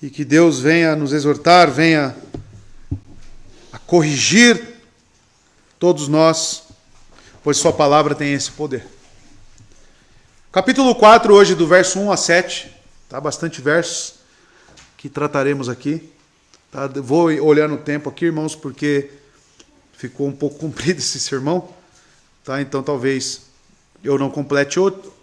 e que Deus venha nos exortar, venha a corrigir todos nós, pois sua palavra tem esse poder. Capítulo 4, hoje do verso 1 a 7, tá? Bastante versos que trataremos aqui. Tá? Vou olhar no tempo aqui, irmãos, porque ficou um pouco comprido esse sermão. Tá? Então talvez eu não complete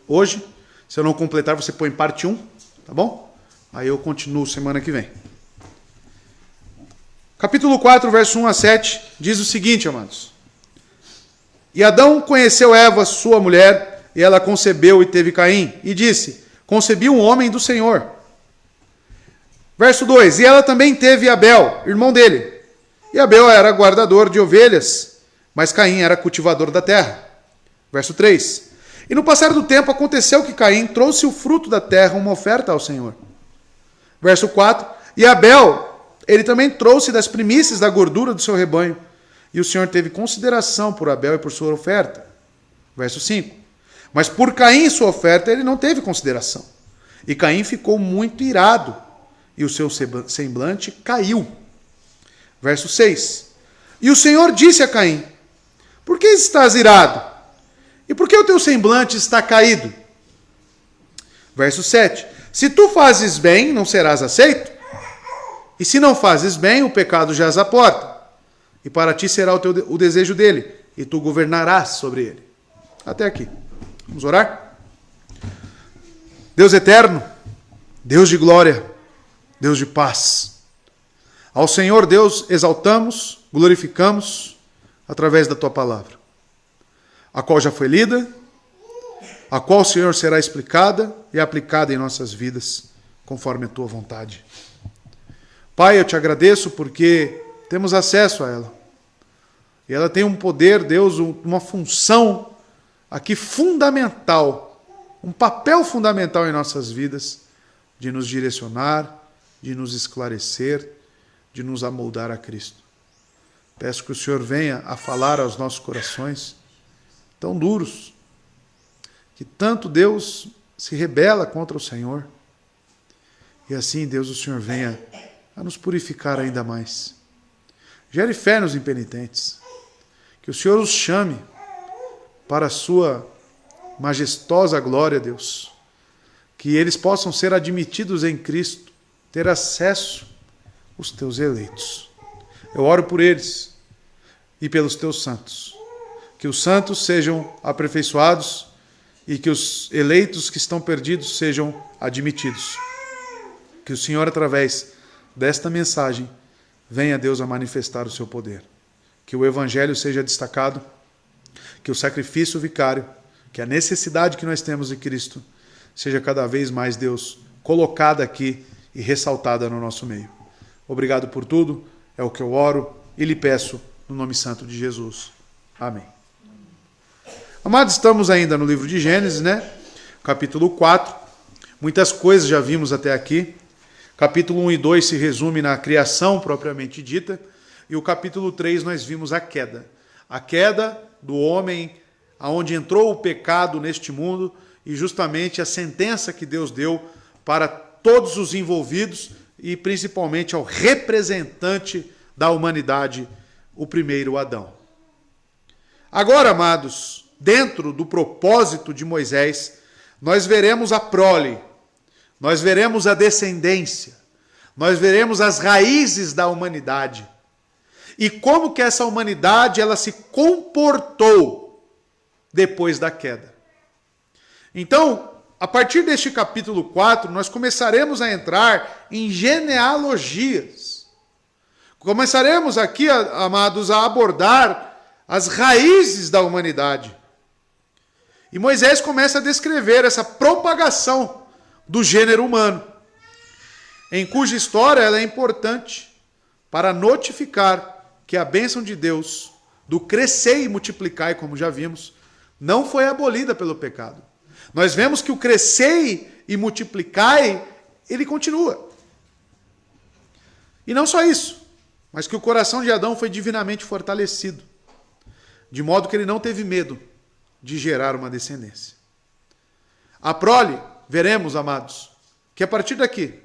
hoje. Se eu não completar, você põe parte 1, tá bom? Aí eu continuo semana que vem. Capítulo 4, verso 1 a 7, diz o seguinte, amados. E Adão conheceu Eva, sua mulher, e ela concebeu e teve Caim, e disse, concebi um homem do Senhor. Verso 2, e ela também teve Abel, irmão dele. E Abel era guardador de ovelhas, mas Caim era cultivador da terra. Verso 3, e no passar do tempo aconteceu que Caim trouxe o fruto da terra, uma oferta ao Senhor. Verso 4, e Abel, ele também trouxe das primícias da gordura do seu rebanho, e o Senhor teve consideração por Abel e por sua oferta. Verso 5, mas por Caim e sua oferta ele não teve consideração. E Caim ficou muito irado, e o seu semblante caiu. Verso 6, e o Senhor disse a Caim, por que estás irado? E por que o teu semblante está caído? Verso 7, se tu fazes bem, não serás aceito? E se não fazes bem, o pecado jaz à porta. E para ti será o desejo dele, e tu governarás sobre ele. Até aqui. Vamos orar? Deus eterno, Deus de glória, Deus de paz. Ao Senhor Deus exaltamos, glorificamos, através da tua palavra, a qual já foi lida, a qual, Senhor, será explicada e aplicada em nossas vidas, conforme a tua vontade. Pai, eu te agradeço porque temos acesso a ela. E ela tem um poder, Deus, uma função aqui fundamental, um papel fundamental em nossas vidas, de nos direcionar, de nos esclarecer, de nos amoldar a Cristo. Peço que o Senhor venha a falar aos nossos corações, tão duros, que tanto Deus se rebela contra o Senhor. E assim, Deus, o Senhor venha a nos purificar ainda mais. Gere fé nos impenitentes. Que o Senhor os chame para a sua majestosa glória, Deus. Que eles possam ser admitidos em Cristo, ter acesso aos teus eleitos. Eu oro por eles e pelos teus santos. Que os santos sejam aperfeiçoados e que os eleitos que estão perdidos sejam admitidos. Que o Senhor, através desta mensagem, venha Deus a manifestar o seu poder. Que o Evangelho seja destacado, que o sacrifício vicário, que a necessidade que nós temos de Cristo, seja cada vez mais, Deus, colocada aqui e ressaltada no nosso meio. Obrigado por tudo, é o que eu oro e lhe peço no nome santo de Jesus. Amém. Amados, estamos ainda no livro de Gênesis, né? Capítulo 4. Muitas coisas já vimos até aqui. Capítulo 1 e 2 se resume na criação propriamente dita, e o capítulo 3 nós vimos a queda. A queda do homem, aonde entrou o pecado neste mundo, e justamente a sentença que Deus deu para todos os envolvidos, e principalmente ao representante da humanidade, o primeiro Adão. Agora, amados, dentro do propósito de Moisés, nós veremos a prole, nós veremos a descendência, nós veremos as raízes da humanidade e como que essa humanidade ela se comportou depois da queda. Então, a partir deste capítulo 4, nós começaremos a entrar em genealogias. Começaremos aqui, amados, a abordar as raízes da humanidade. E Moisés começa a descrever essa propagação do gênero humano, em cuja história ela é importante para notificar que a bênção de Deus, do crescer e multiplicar, como já vimos, não foi abolida pelo pecado. Nós vemos que o crescer e multiplicar, ele continua. E não só isso, mas que o coração de Adão foi divinamente fortalecido, de modo que ele não teve medo de gerar uma descendência. A prole, veremos, amados, que a partir daqui,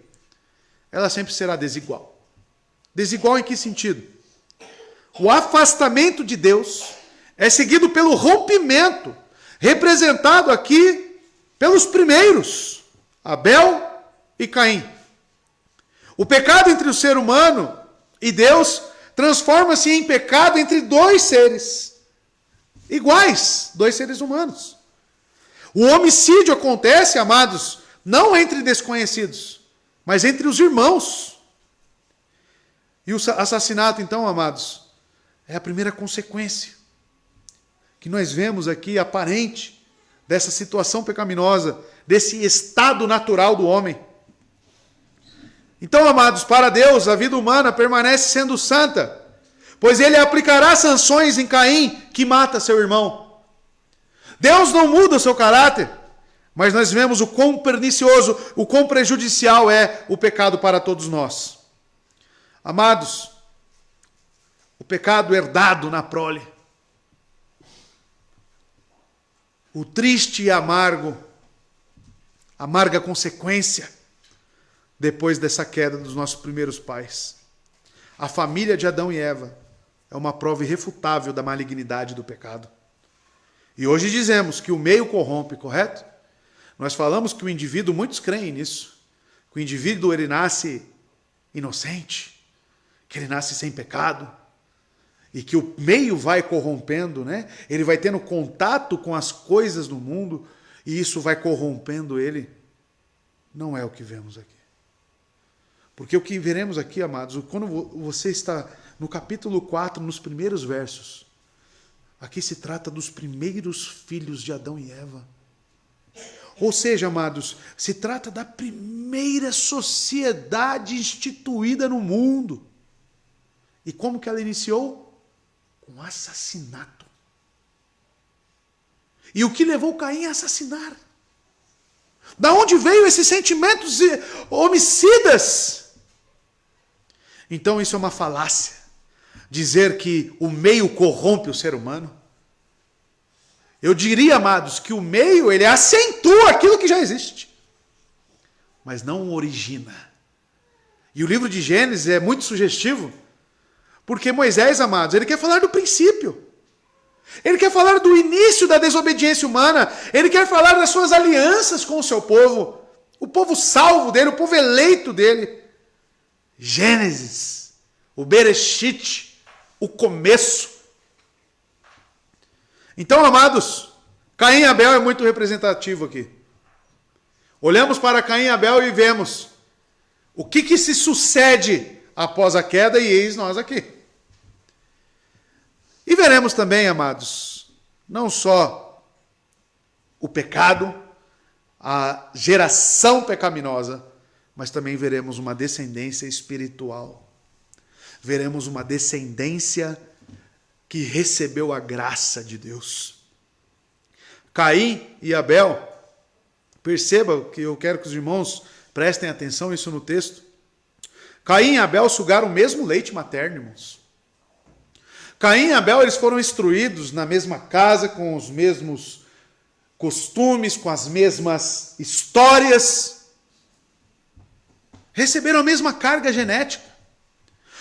ela sempre será desigual. Desigual em que sentido? O afastamento de Deus é seguido pelo rompimento, representado aqui pelos primeiros, Abel e Caim. O pecado entre o ser humano e Deus transforma-se em pecado entre dois seres iguais, dois seres humanos. O homicídio acontece, amados, não entre desconhecidos, mas entre os irmãos. E o assassinato, então, amados, é a primeira consequência que nós vemos aqui aparente dessa situação pecaminosa, desse estado natural do homem. Então, amados, para Deus, a vida humana permanece sendo santa, pois ele aplicará sanções em Caim, que mata seu irmão. Deus não muda o seu caráter, mas nós vemos o quão pernicioso, o quão prejudicial é o pecado para todos nós. Amados, o pecado herdado na prole, o triste e amarga consequência depois dessa queda dos nossos primeiros pais. A família de Adão e Eva é uma prova irrefutável da malignidade do pecado. E hoje dizemos que o meio corrompe, correto? Nós falamos que o indivíduo, muitos creem nisso, que o indivíduo ele nasce inocente, que ele nasce sem pecado, e que o meio vai corrompendo, né? Ele vai tendo contato com as coisas do mundo, e isso vai corrompendo ele. Não é o que vemos aqui. Porque o que veremos aqui, amados, quando você está no capítulo 4, nos primeiros versos, aqui se trata dos primeiros filhos de Adão e Eva. Ou seja, amados, se trata da primeira sociedade instituída no mundo. E como que ela iniciou? Com assassinato. E o que levou Caim a assassinar? Da onde veio esses sentimentos homicidas? Então isso é uma falácia. Dizer que o meio corrompe o ser humano. Eu diria, amados, que o meio ele acentua aquilo que já existe, mas não origina. E o livro de Gênesis é muito sugestivo, porque Moisés, amados, ele quer falar do princípio. Ele quer falar do início da desobediência humana. Ele quer falar das suas alianças com o seu povo. O povo salvo dele, o povo eleito dele. Gênesis, o Bereshit, o começo. Então, amados, Caim e Abel é muito representativo aqui. Olhamos para Caim e Abel e vemos o que se sucede após a queda, e eis nós aqui. E veremos também, amados, não só o pecado, a geração pecaminosa, mas também veremos uma descendência espiritual. Veremos uma descendência que recebeu a graça de Deus. Caim e Abel, perceba que eu quero que os irmãos prestem atenção isso no texto. Caim e Abel sugaram o mesmo leite materno, irmãos. Caim e Abel eles foram instruídos na mesma casa, com os mesmos costumes, com as mesmas histórias. Receberam a mesma carga genética.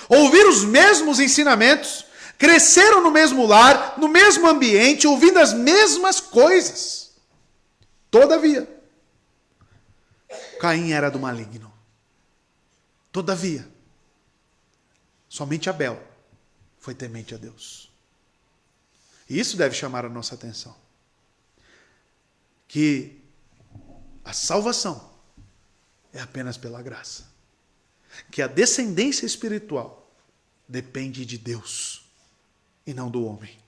Ouviram os mesmos ensinamentos. Cresceram no mesmo lar, no mesmo ambiente, ouvindo as mesmas coisas. Todavia, Caim era do maligno. Todavia, somente Abel foi temente a Deus. E isso deve chamar a nossa atenção. Que a salvação é apenas pela graça. Que a descendência espiritual depende de Deus e não do homem.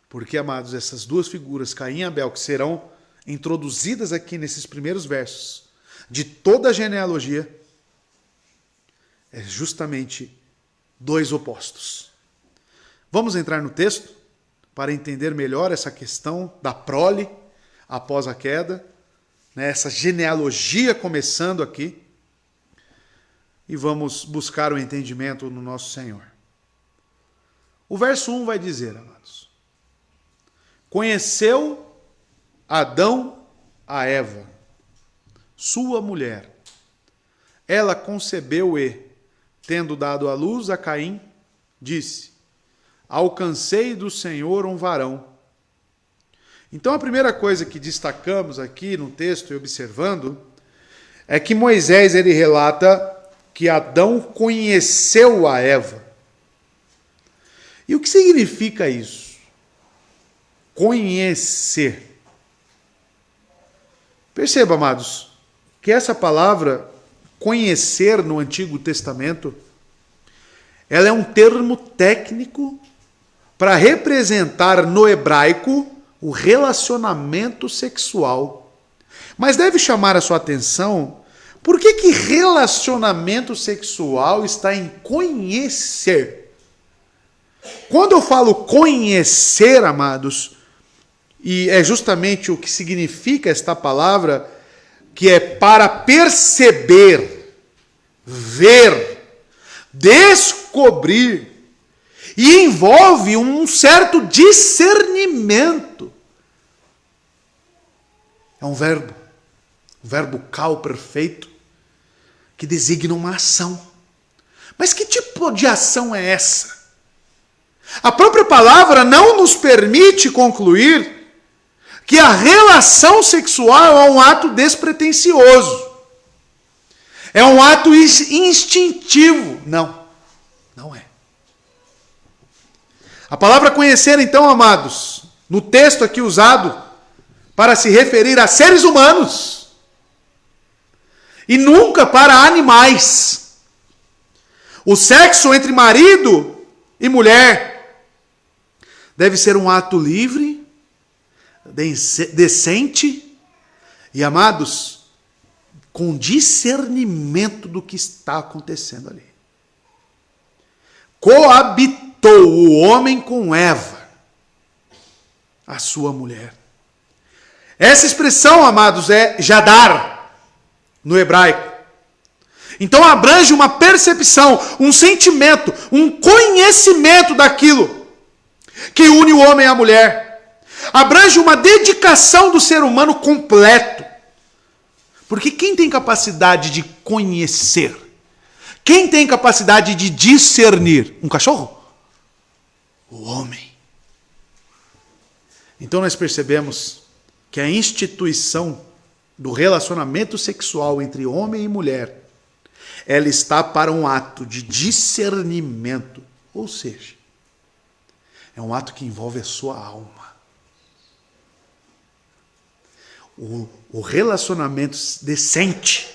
Porque, amados, essas duas figuras, Caim e Abel, que serão introduzidas aqui nesses primeiros versos, de toda a genealogia, é justamente dois opostos. Vamos entrar no texto para entender melhor essa questão da prole após a queda, né, essa genealogia começando aqui, e vamos buscar o entendimento no nosso Senhor. O verso 1 vai dizer, amados: conheceu Adão a Eva, sua mulher. ela concebeu e, tendo dado à luz a Caim, disse: alcancei do Senhor um varão. Então a primeira coisa que destacamos aqui no texto e observando é que Moisés ele relata que Adão conheceu a Eva. E o que significa isso? Conhecer. Perceba, amados, que essa palavra conhecer no Antigo Testamento, ela é um termo técnico para representar no hebraico o relacionamento sexual. Mas deve chamar a sua atenção, por que relacionamento sexual está em conhecer? Quando eu falo conhecer, amados, e é justamente o que significa esta palavra, que é para perceber, ver, descobrir, e envolve um certo discernimento. É um verbo cal perfeito, que designa uma ação. Mas que tipo de ação é essa? A própria palavra não nos permite concluir que a relação sexual é um ato despretensioso. É um ato instintivo. Não, não é. A palavra conhecer, então, amados, no texto aqui usado para se referir a seres humanos e nunca para animais. O sexo entre marido e mulher deve ser um ato livre, decente e, amados, com discernimento do que está acontecendo ali. Coabitou o homem com Eva, a sua mulher. Essa expressão, amados, é jadar, no hebraico. Então abrange uma percepção, um sentimento, um conhecimento daquilo que une o homem à mulher. Abrange uma dedicação do ser humano completo. Porque quem tem capacidade de conhecer? Quem tem capacidade de discernir? Um cachorro? O homem. Então nós percebemos que a instituição do relacionamento sexual entre homem e mulher, ela está para um ato de discernimento, ou seja, é um ato que envolve a sua alma. O relacionamento decente,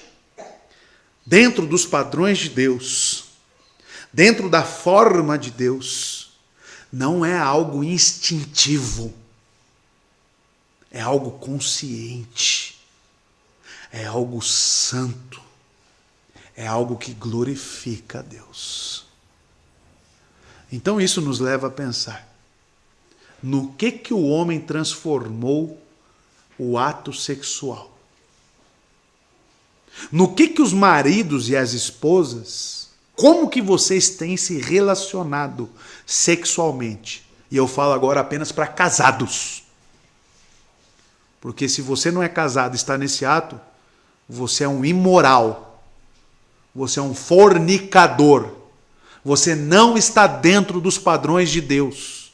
dentro dos padrões de Deus, dentro da forma de Deus, não é algo instintivo, é algo consciente, é algo santo, é algo que glorifica a Deus. Então isso nos leva a pensar no que o homem transformou o ato sexual. No que os maridos e as esposas, como que vocês têm se relacionado sexualmente? E eu falo agora apenas para casados. Porque se você não é casado e está nesse ato, você é um imoral. Você é um fornicador. Você não está dentro dos padrões de Deus.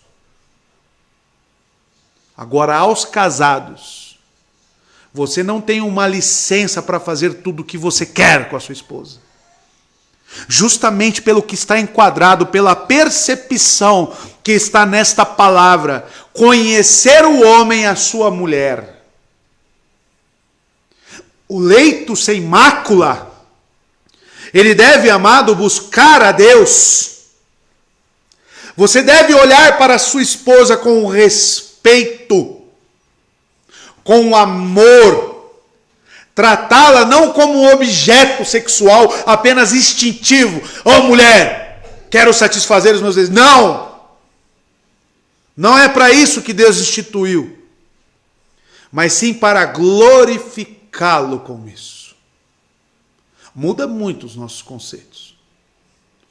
Agora, aos casados, você não tem uma licença para fazer tudo o que você quer com a sua esposa. Justamente pelo que está enquadrado, pela percepção que está nesta palavra, conhecer o homem e a sua mulher. O leito sem mácula, ele deve, amado, buscar a Deus. Você deve olhar para a sua esposa com respeito, com amor, tratá-la não como um objeto sexual apenas instintivo. Oh, mulher, quero satisfazer os meus desejos. Não! Não é para isso que Deus instituiu, mas sim para glorificá-lo com isso. Muda muito os nossos conceitos.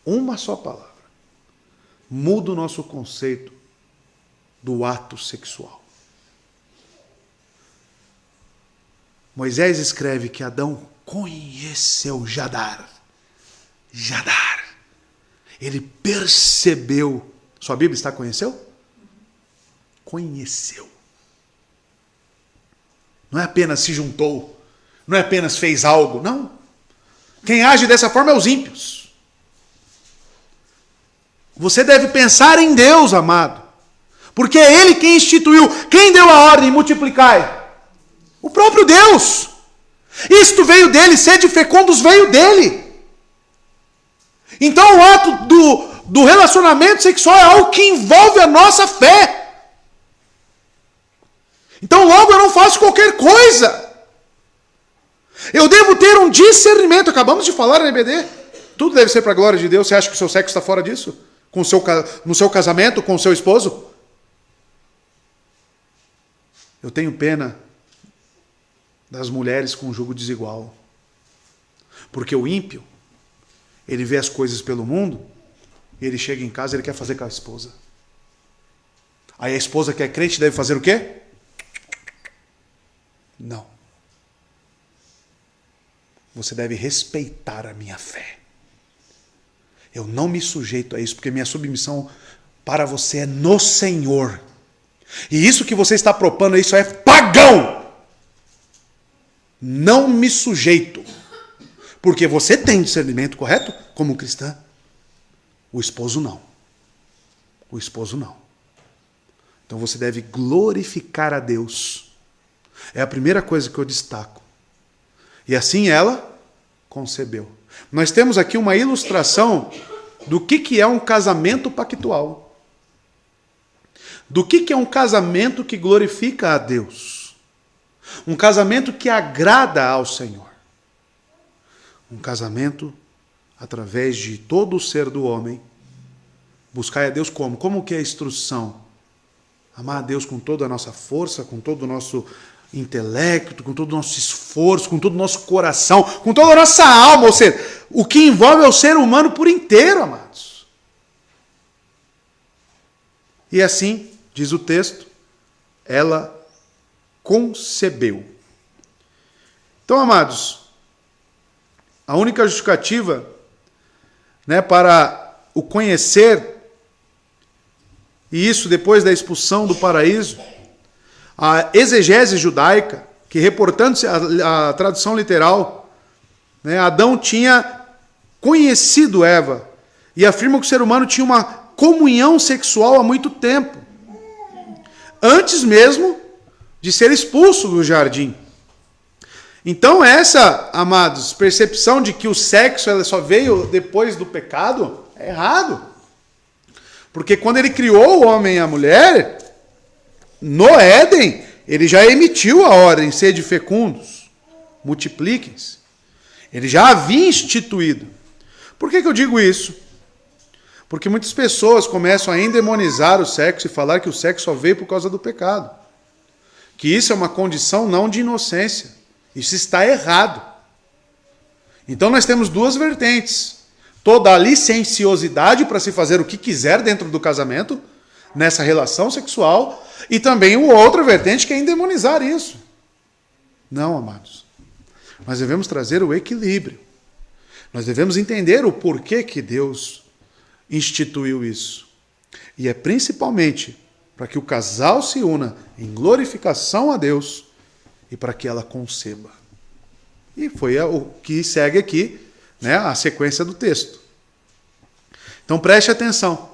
Uma só palavra muda o nosso conceito do ato sexual. Moisés escreve que Adão conheceu Jadar. Jadar. Ele percebeu. Sua Bíblia está conheceu? Conheceu. Não é apenas se juntou. Não é apenas fez algo. Não. Quem age dessa forma é os ímpios. Você deve pensar em Deus, amado. Porque é Ele quem instituiu. Quem deu a ordem, multiplicai? O próprio Deus. Isto veio dele, sede fecundos veio dele. Então o ato do relacionamento sexual é algo que envolve a nossa fé. Então logo eu não faço qualquer coisa. Eu devo ter um discernimento. Acabamos de falar na EBD. Tudo deve ser para a glória de Deus. Você acha que o seu sexo está fora disso? No seu casamento, com o seu esposo? Eu tenho pena das mulheres com jugo desigual. Porque o ímpio, ele vê as coisas pelo mundo, e ele chega em casa e ele quer fazer com a esposa. Aí a esposa que é crente deve fazer o quê? Não. Você deve respeitar a minha fé. Eu não me sujeito a isso, porque minha submissão para você é no Senhor. E isso que você está propondo, isso é pagão. Não me sujeito. Porque você tem discernimento, correto? Como cristã. O esposo não. O esposo não. Então você deve glorificar a Deus. É a primeira coisa que eu destaco. E assim ela concebeu. Nós temos aqui uma ilustração do que é um casamento pactual. Do que é um casamento que glorifica a Deus. Um casamento que agrada ao Senhor. Um casamento através de todo o ser do homem. Buscar a Deus como? Como que é a instrução? Amar a Deus com toda a nossa força, com todo o nosso intelecto, com todo o nosso esforço, com todo o nosso coração, com toda a nossa alma. Ou seja, o que envolve é o ser humano por inteiro, amados. E assim, diz o texto, ela concebeu. Então, amados, a única justificativa, para o conhecer, e isso depois da expulsão do paraíso, a exegese judaica, que reportando-se a tradução literal, Adão tinha conhecido Eva, e afirma que o ser humano tinha uma comunhão sexual há muito tempo, antes mesmo de ser expulso do jardim. Então essa, amados, percepção de que o sexo ela só veio depois do pecado, é errado. Porque quando ele criou o homem e a mulher, no Éden, ele já emitiu a ordem, sede fecundos, multipliquem-se. Ele já havia instituído. Por que eu digo isso? Porque muitas pessoas começam a endemonizar o sexo e falar que o sexo só veio por causa do pecado. Que isso é uma condição não de inocência. Isso está errado. Então nós temos duas vertentes. Toda a licenciosidade para se fazer o que quiser dentro do casamento, nessa relação sexual, e também uma outra vertente que é endemonizar isso. Não, amados. Nós devemos trazer o equilíbrio. Nós devemos entender o porquê que Deus instituiu isso. E é principalmente para que o casal se una em glorificação a Deus e para que ela conceba. E foi o que segue aqui, a sequência do texto. Então preste atenção.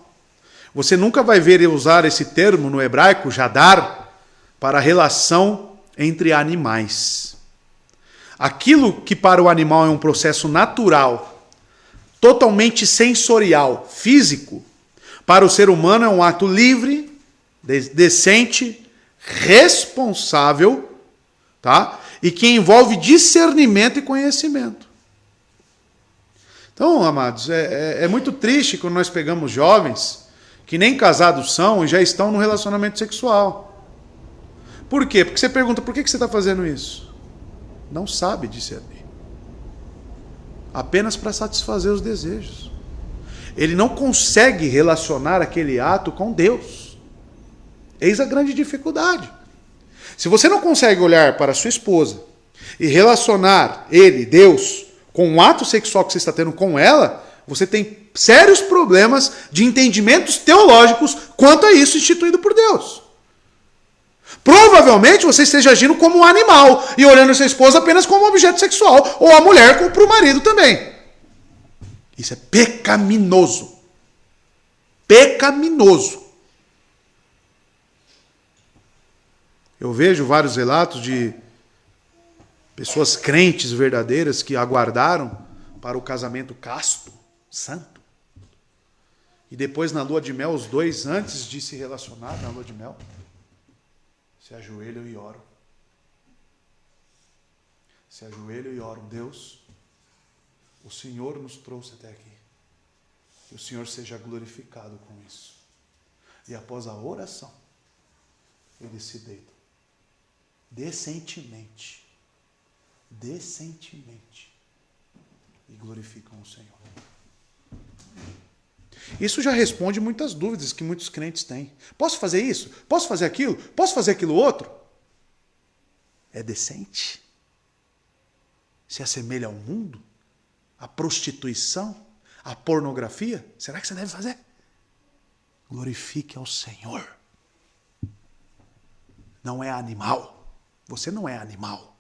Você nunca vai ver eu usar esse termo no hebraico, jadar, para a relação entre animais. Aquilo que para o animal é um processo natural, totalmente sensorial, físico, para o ser humano é um ato livre, decente, responsável, e que envolve discernimento e conhecimento. Então, amados, é muito triste quando nós pegamos jovens que nem casados são e já estão no relacionamento sexual. Por quê? Porque você pergunta, por que você está fazendo isso? Não sabe discernir. Apenas para satisfazer os desejos. Ele não consegue relacionar aquele ato com Deus. Eis a grande dificuldade. Se você não consegue olhar para a sua esposa e relacionar ele, Deus, com o ato sexual que você está tendo com ela, você tem sérios problemas de entendimentos teológicos quanto a isso instituído por Deus. Provavelmente você esteja agindo como um animal e olhando a sua esposa apenas como um objeto sexual, ou a mulher para o marido também. Isso é pecaminoso. Pecaminoso. Eu vejo vários relatos de pessoas crentes verdadeiras que aguardaram para o casamento casto, santo. E depois na lua de mel, os dois, antes de se relacionar na lua de mel, se ajoelham e oram. Se ajoelham e oram. Deus, o Senhor nos trouxe até aqui. Que o Senhor seja glorificado com isso. E após a oração, eles se deitam. Decentemente. E glorificam o Senhor. Isso já responde muitas dúvidas que muitos crentes têm. Posso fazer isso? Posso fazer aquilo? Posso fazer aquilo outro? É decente? Se assemelha ao mundo? À prostituição? À pornografia? Será que você deve fazer? Glorifique ao Senhor. Não é animal. Você não é animal.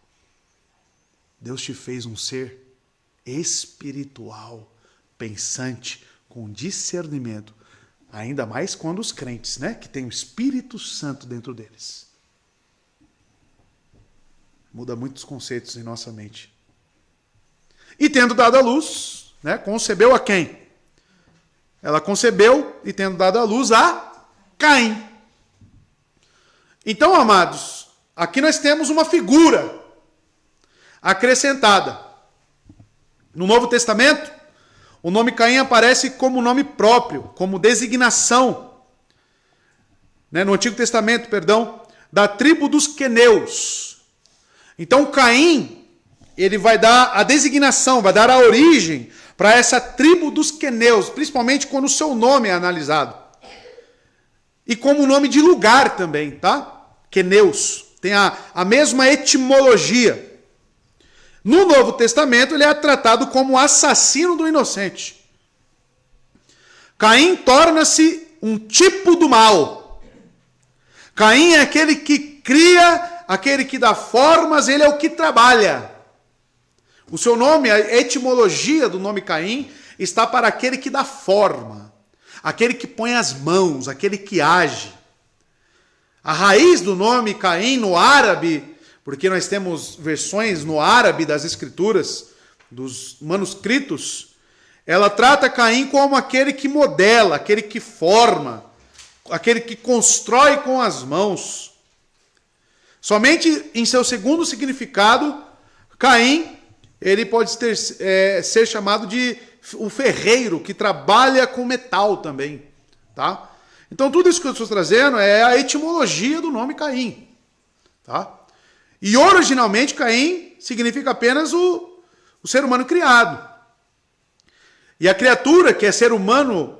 Deus te fez um ser espiritual, pensante, com discernimento. Ainda mais quando os crentes, né, que tem o Espírito Santo dentro deles. Muda muitos conceitos em nossa mente. E tendo dado à luz, né, concebeu a quem? Ela concebeu e tendo dado à luz a Caim. Então, amados, aqui nós temos uma figura acrescentada. No Novo Testamento, o nome Caim aparece como nome próprio, como designação. Né, no Antigo Testamento, da tribo dos queneus. Então, Caim, ele vai dar a designação, vai dar a origem para essa tribo dos queneus, principalmente quando o seu nome é analisado. E como nome de lugar também, tá? Queneus. Tem a mesma etimologia. No Novo Testamento, ele é tratado como assassino do inocente. Caim torna-se um tipo do mal. Caim é aquele que cria, aquele que dá formas, ele é o que trabalha. O seu nome, a etimologia do nome Caim, está para aquele que dá forma, aquele que põe as mãos, aquele que age. A raiz do nome Caim no árabe, porque nós temos versões no árabe das escrituras, dos manuscritos, ela trata Caim como aquele que modela, aquele que forma, aquele que constrói com as mãos. Somente em seu segundo significado, Caim, ele pode ser chamado de o ferreiro, que trabalha com metal também. Tá? Então tudo isso que eu estou trazendo é a etimologia do nome Caim. Tá? E originalmente Caim significa apenas o ser humano criado. E a criatura, que é ser humano,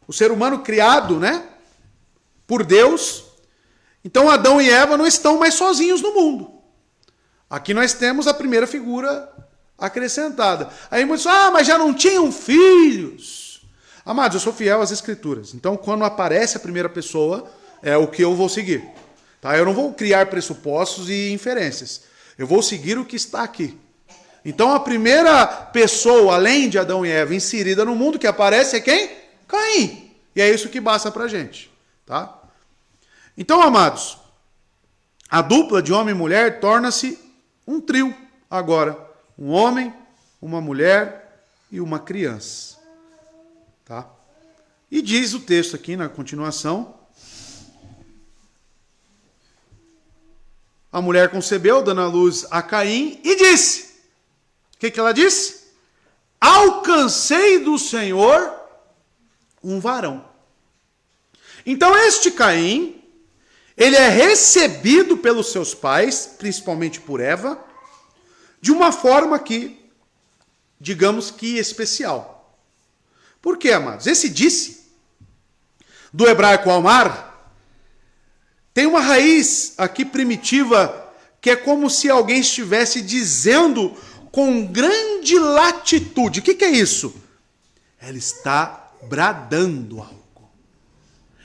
o ser humano criado, né, por Deus. Então Adão e Eva não estão mais sozinhos no mundo. Aqui nós temos a primeira figura acrescentada. Aí muitos mas já não tinham filhos. Amados, eu sou fiel às Escrituras. Então quando aparece a primeira pessoa, é o que eu vou seguir. Tá? Eu não vou criar pressupostos e inferências. Eu vou seguir o que está aqui. Então a primeira pessoa, além de Adão e Eva, inserida no mundo, que aparece é quem? Caim. E é isso que basta pra gente. Tá? Então, amados, a dupla de homem e mulher torna-se um trio agora. Um homem, uma mulher e uma criança. Tá? E diz o texto aqui na continuação: a mulher concebeu, dando à luz a Caim, e disse. O que ela disse? Alcancei do Senhor um varão. Então este Caim, ele é recebido pelos seus pais, principalmente por Eva, de uma forma que, digamos que especial. Por quê, amados? Esse disse, do hebraico almar, tem uma raiz aqui primitiva que é como se alguém estivesse dizendo com grande latitude. O que é isso? Ela está bradando algo.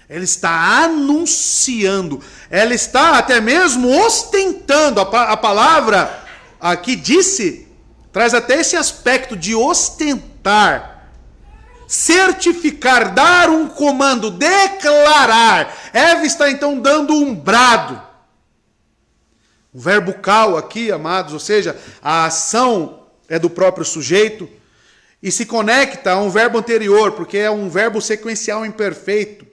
Ela está anunciando. Ela está até mesmo ostentando. A palavra aqui disse, traz até esse aspecto de ostentar, certificar, dar um comando, declarar. Eva está então dando um brado. O verbo cal aqui, amados, ou seja, a ação é do próprio sujeito e se conecta a um verbo anterior, porque é um verbo sequencial imperfeito.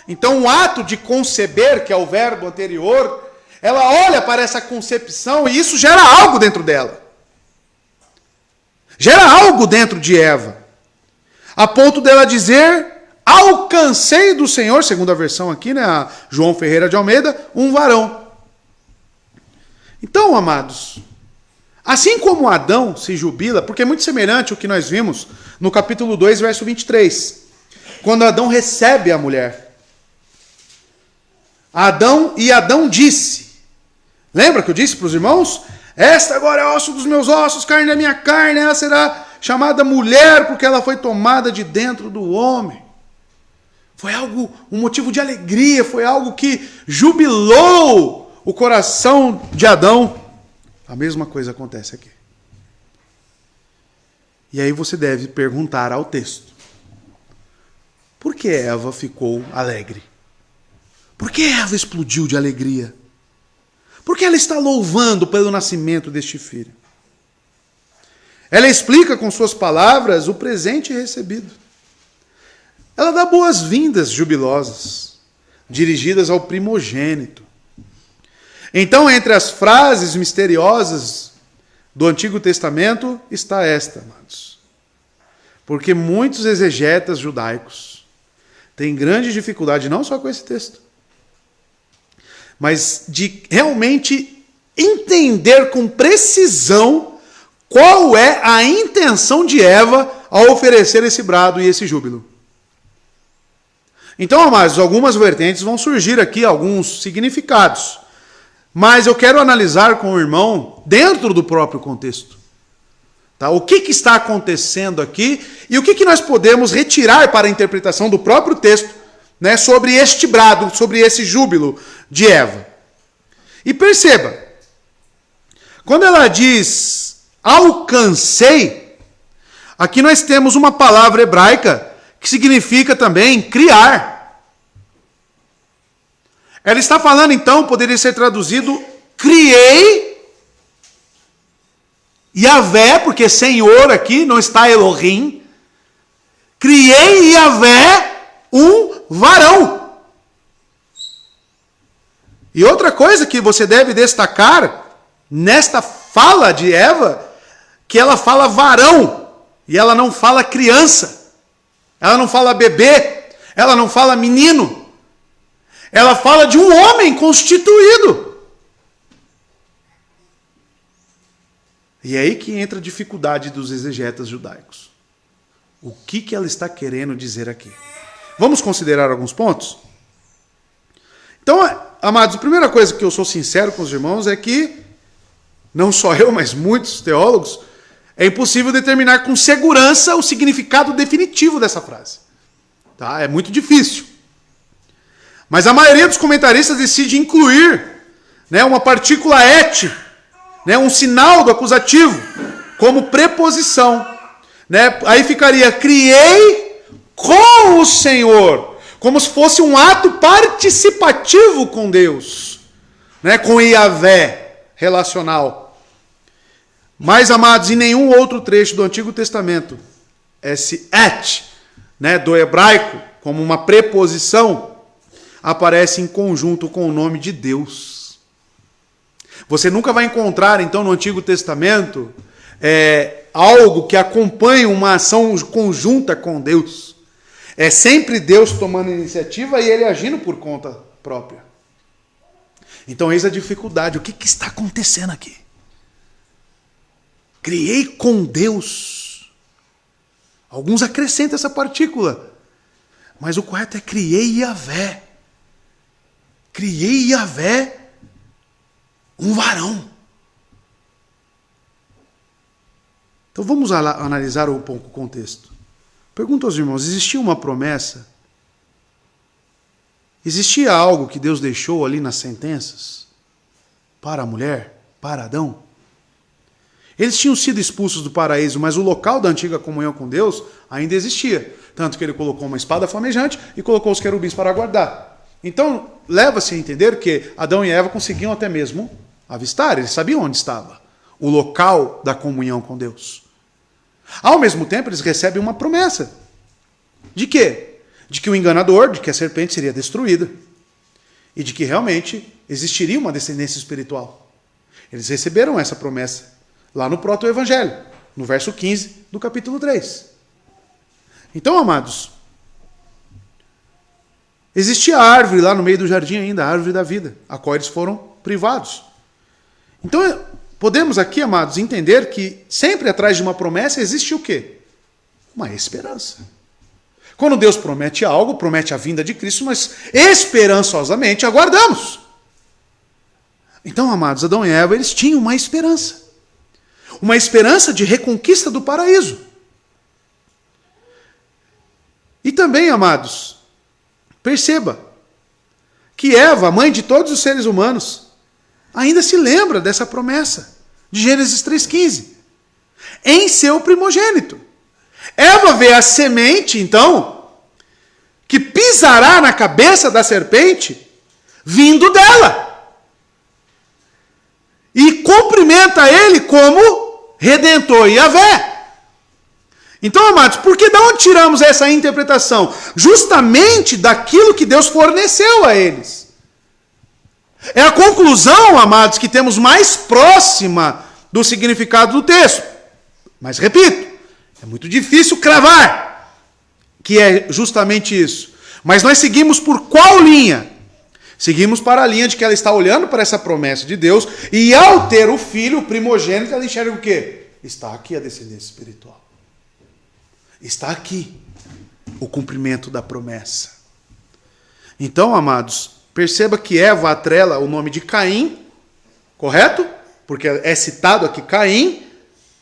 Então o ato de conceber, que é o verbo anterior, ela olha para essa concepção e isso gera algo dentro dela. Gera algo dentro de Eva. A ponto dela dizer, alcancei do Senhor, segundo a versão aqui, né, a João Ferreira de Almeida, um varão. Então, amados, assim como Adão se jubila, porque é muito semelhante ao que nós vimos no capítulo 2, verso 23, quando Adão recebe a mulher. Adão disse, lembra que eu disse para os irmãos? Esta agora é osso dos meus ossos, carne da minha carne, ela será chamada mulher, porque ela foi tomada de dentro do homem. Foi algo, um motivo de alegria, foi algo que jubilou o coração de Adão. A mesma coisa acontece aqui. E aí você deve perguntar ao texto: por que Eva ficou alegre? Por que Eva explodiu de alegria? Por que ela está louvando pelo nascimento deste filho? Ela explica com suas palavras o presente recebido. Ela dá boas-vindas jubilosas, dirigidas ao primogênito. Então, entre as frases misteriosas do Antigo Testamento está esta, amados. Porque muitos exegetas judaicos têm grande dificuldade, não só com esse texto, mas de realmente entender com precisão qual é a intenção de Eva ao oferecer esse brado e esse júbilo. Então, amados, algumas vertentes vão surgir aqui, alguns significados. Mas eu quero analisar com o irmão dentro do próprio contexto. Tá? O que está acontecendo aqui e o que nós podemos retirar para a interpretação do próprio texto, né, sobre este brado, sobre esse júbilo de Eva. E perceba, quando ela diz alcancei, aqui nós temos uma palavra hebraica que significa também criar. Ela está falando, então, poderia ser traduzido, criei Yahvé, porque Senhor aqui não está Elohim, criei Yahvé um varão. E outra coisa que você deve destacar nesta fala de Eva, que ela fala varão, e ela não fala criança, ela não fala bebê, ela não fala menino. Ela fala de um homem constituído. E é aí que entra a dificuldade dos exegetas judaicos. O que ela está querendo dizer aqui? Vamos considerar alguns pontos? Então, amados, a primeira coisa que eu sou sincero com os irmãos é que, não só eu, mas muitos teólogos, é impossível determinar com segurança o significado definitivo dessa frase. Tá? É muito difícil. Mas a maioria dos comentaristas decide incluir, né, uma partícula et, né, um sinal do acusativo, como preposição. Né? Aí ficaria, criei com o Senhor, como se fosse um ato participativo com Deus, né, com Yahvé, relacional. Mas, amados, em nenhum outro trecho do Antigo Testamento, esse et, né, do hebraico, como uma preposição, aparece em conjunto com o nome de Deus. Você nunca vai encontrar, então, no Antigo Testamento, algo que acompanhe uma ação conjunta com Deus. É sempre Deus tomando iniciativa e ele agindo por conta própria. Então, eis a dificuldade. O que está acontecendo aqui? Criei com Deus. Alguns acrescentam essa partícula. Mas o correto é criei Yahvé. Criei Yahvé, um um varão. Então vamos analisar um pouco o contexto. Pergunto aos irmãos, existia uma promessa? Existia algo que Deus deixou ali nas sentenças? Para a mulher? Para Adão? Eles tinham sido expulsos do paraíso, mas o local da antiga comunhão com Deus ainda existia. Tanto que ele colocou uma espada flamejante e colocou os querubins para guardar. Então, leva-se a entender que Adão e Eva conseguiam até mesmo avistar, eles sabiam onde estava o local da comunhão com Deus. Ao mesmo tempo, eles recebem uma promessa. De quê? De que o enganador, de que a serpente seria destruída. E de que realmente existiria uma descendência espiritual. Eles receberam essa promessa lá no proto-evangelho, no verso 15 do capítulo 3. Então, amados, existia a árvore lá no meio do jardim ainda, a árvore da vida, a qual eles foram privados. Então, podemos aqui, amados, entender que sempre atrás de uma promessa existe o quê? Uma esperança. Quando Deus promete algo, promete a vinda de Cristo, nós esperançosamente aguardamos. Então, amados, Adão e Eva, eles tinham uma esperança. Uma esperança de reconquista do paraíso. E também, amados, perceba que Eva, mãe de todos os seres humanos, ainda se lembra dessa promessa de Gênesis 3,15. Em seu primogênito. Eva vê a semente, então, que pisará na cabeça da serpente, vindo dela. E cumprimenta ele como Redentor Yahvé. Então, amados, por que de onde tiramos essa interpretação? Justamente daquilo que Deus forneceu a eles. É a conclusão, amados, que temos mais próxima do significado do texto. Mas, repito, é muito difícil cravar que é justamente isso. Mas nós seguimos por qual linha? Seguimos para a linha de que ela está olhando para essa promessa de Deus e ao ter o filho, o primogênito, ela enxerga o quê? Está aqui a descendência espiritual. Está aqui o cumprimento da promessa. Então, amados, perceba que Eva atrela o nome de Caim, correto? Porque é citado aqui Caim,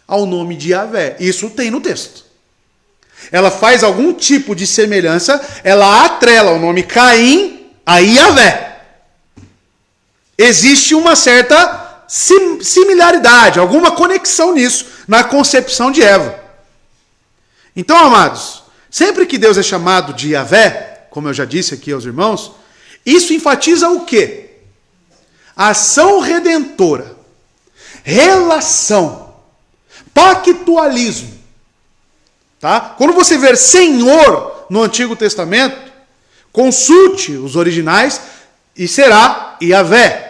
ao nome de Yahvé. Isso tem no texto. Ela faz algum tipo de semelhança, ela atrela o nome Caim a Yahvé. Existe uma certa similaridade, alguma conexão nisso, na concepção de Eva. Então, amados, sempre que Deus é chamado de Yahvé, como eu já disse aqui aos irmãos, isso enfatiza o quê? A ação redentora, relação, pactualismo. Tá? Quando você ver Senhor no Antigo Testamento, consulte os originais e será Yahvé.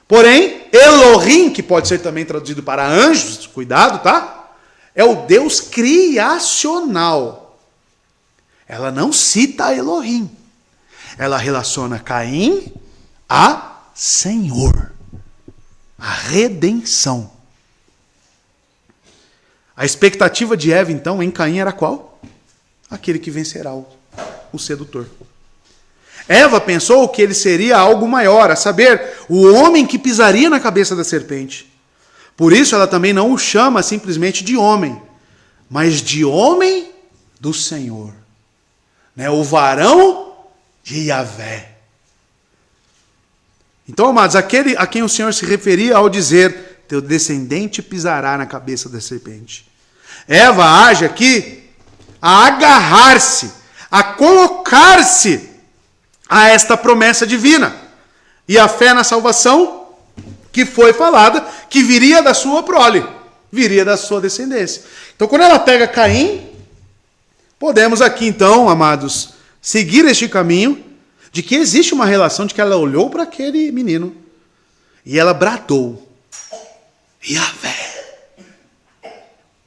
Porém, Elohim, que pode ser também traduzido para anjos, cuidado, tá? É o Deus criacional. Ela não cita Elohim. Ela relaciona Caim a Senhor. A redenção. A expectativa de Eva, então, em Caim era qual? Aquele que vencerá o sedutor. Eva pensou que ele seria algo maior, a saber, o homem que pisaria na cabeça da serpente. Por isso ela também não o chama simplesmente de homem, mas de homem do Senhor. Né? O varão de Yahvé. Então, amados, aquele a quem o Senhor se referia ao dizer, teu descendente pisará na cabeça da serpente. Eva age aqui a agarrar-se, a colocar-se a esta promessa divina. E a fé na salvação que foi falada, que viria da sua prole, viria da sua descendência. Então, quando ela pega Caim, podemos aqui então, amados, seguir este caminho de que existe uma relação de que ela olhou para aquele menino e ela bradou. Yahvé.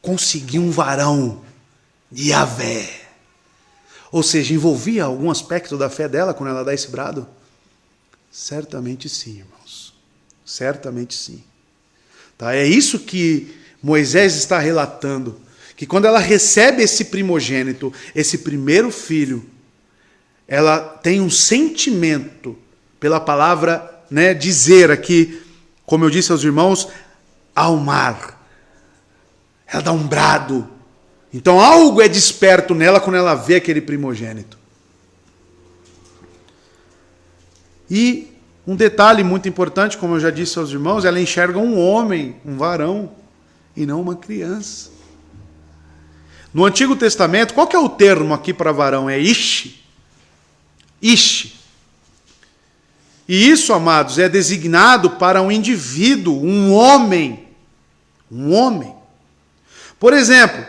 Consegui um varão de Yahvé. Ou seja, envolvia algum aspecto da fé dela quando ela dá esse brado? Certamente sim, irmãos. Certamente sim. Tá? É isso que Moisés está relatando. Que quando ela recebe esse primogênito, esse primeiro filho, ela tem um sentimento, pela palavra, né, dizer aqui, como eu disse aos irmãos, ao mar. Ela dá um brado. Então algo é desperto nela quando ela vê aquele primogênito. E um detalhe muito importante, como eu já disse aos irmãos, ela enxerga um homem, um varão, e não uma criança. No Antigo Testamento, qual que é o termo aqui para varão? É ish. Ish. E isso, amados, é designado para um indivíduo, um homem. Um homem. Por exemplo,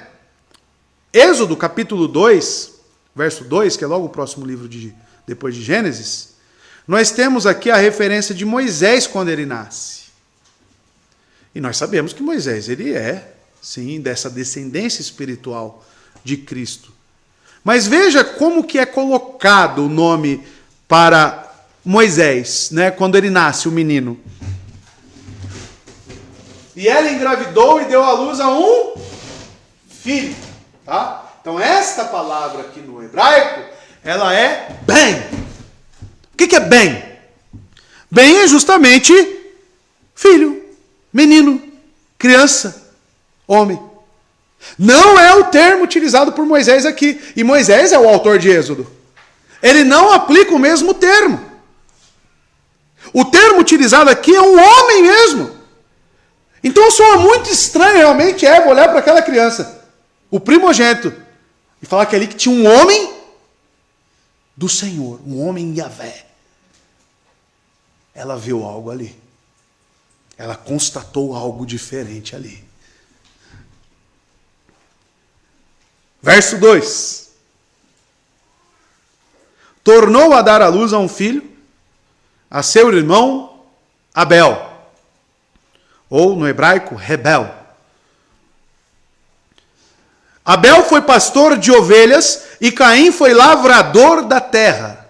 Êxodo capítulo 2, verso 2, que é logo o próximo livro depois de Gênesis, nós temos aqui a referência de Moisés quando ele nasce. E nós sabemos que Moisés, ele é, sim, dessa descendência espiritual de Cristo. Mas veja como que é colocado o nome para Moisés, né, quando ele nasce, o menino. E ela engravidou e deu à luz a um filho. Tá? Então esta palavra aqui no hebraico, ela é bem. O que é bem? Bem é justamente filho, menino, criança, homem. Não é o termo utilizado por Moisés aqui. E Moisés é o autor de Êxodo. Ele não aplica o mesmo termo. O termo utilizado aqui é um homem mesmo. Então soa muito estranho realmente Eva olhar para aquela criança, o primogênito, e falar que ali que tinha um homem do Senhor, um homem Yahvé. Ela viu algo ali. Ela constatou algo diferente ali. Verso 2. Tornou a dar à luz a um filho, a seu irmão Abel. Ou no hebraico, Rebel. Abel foi pastor de ovelhas e Caim foi lavrador da terra.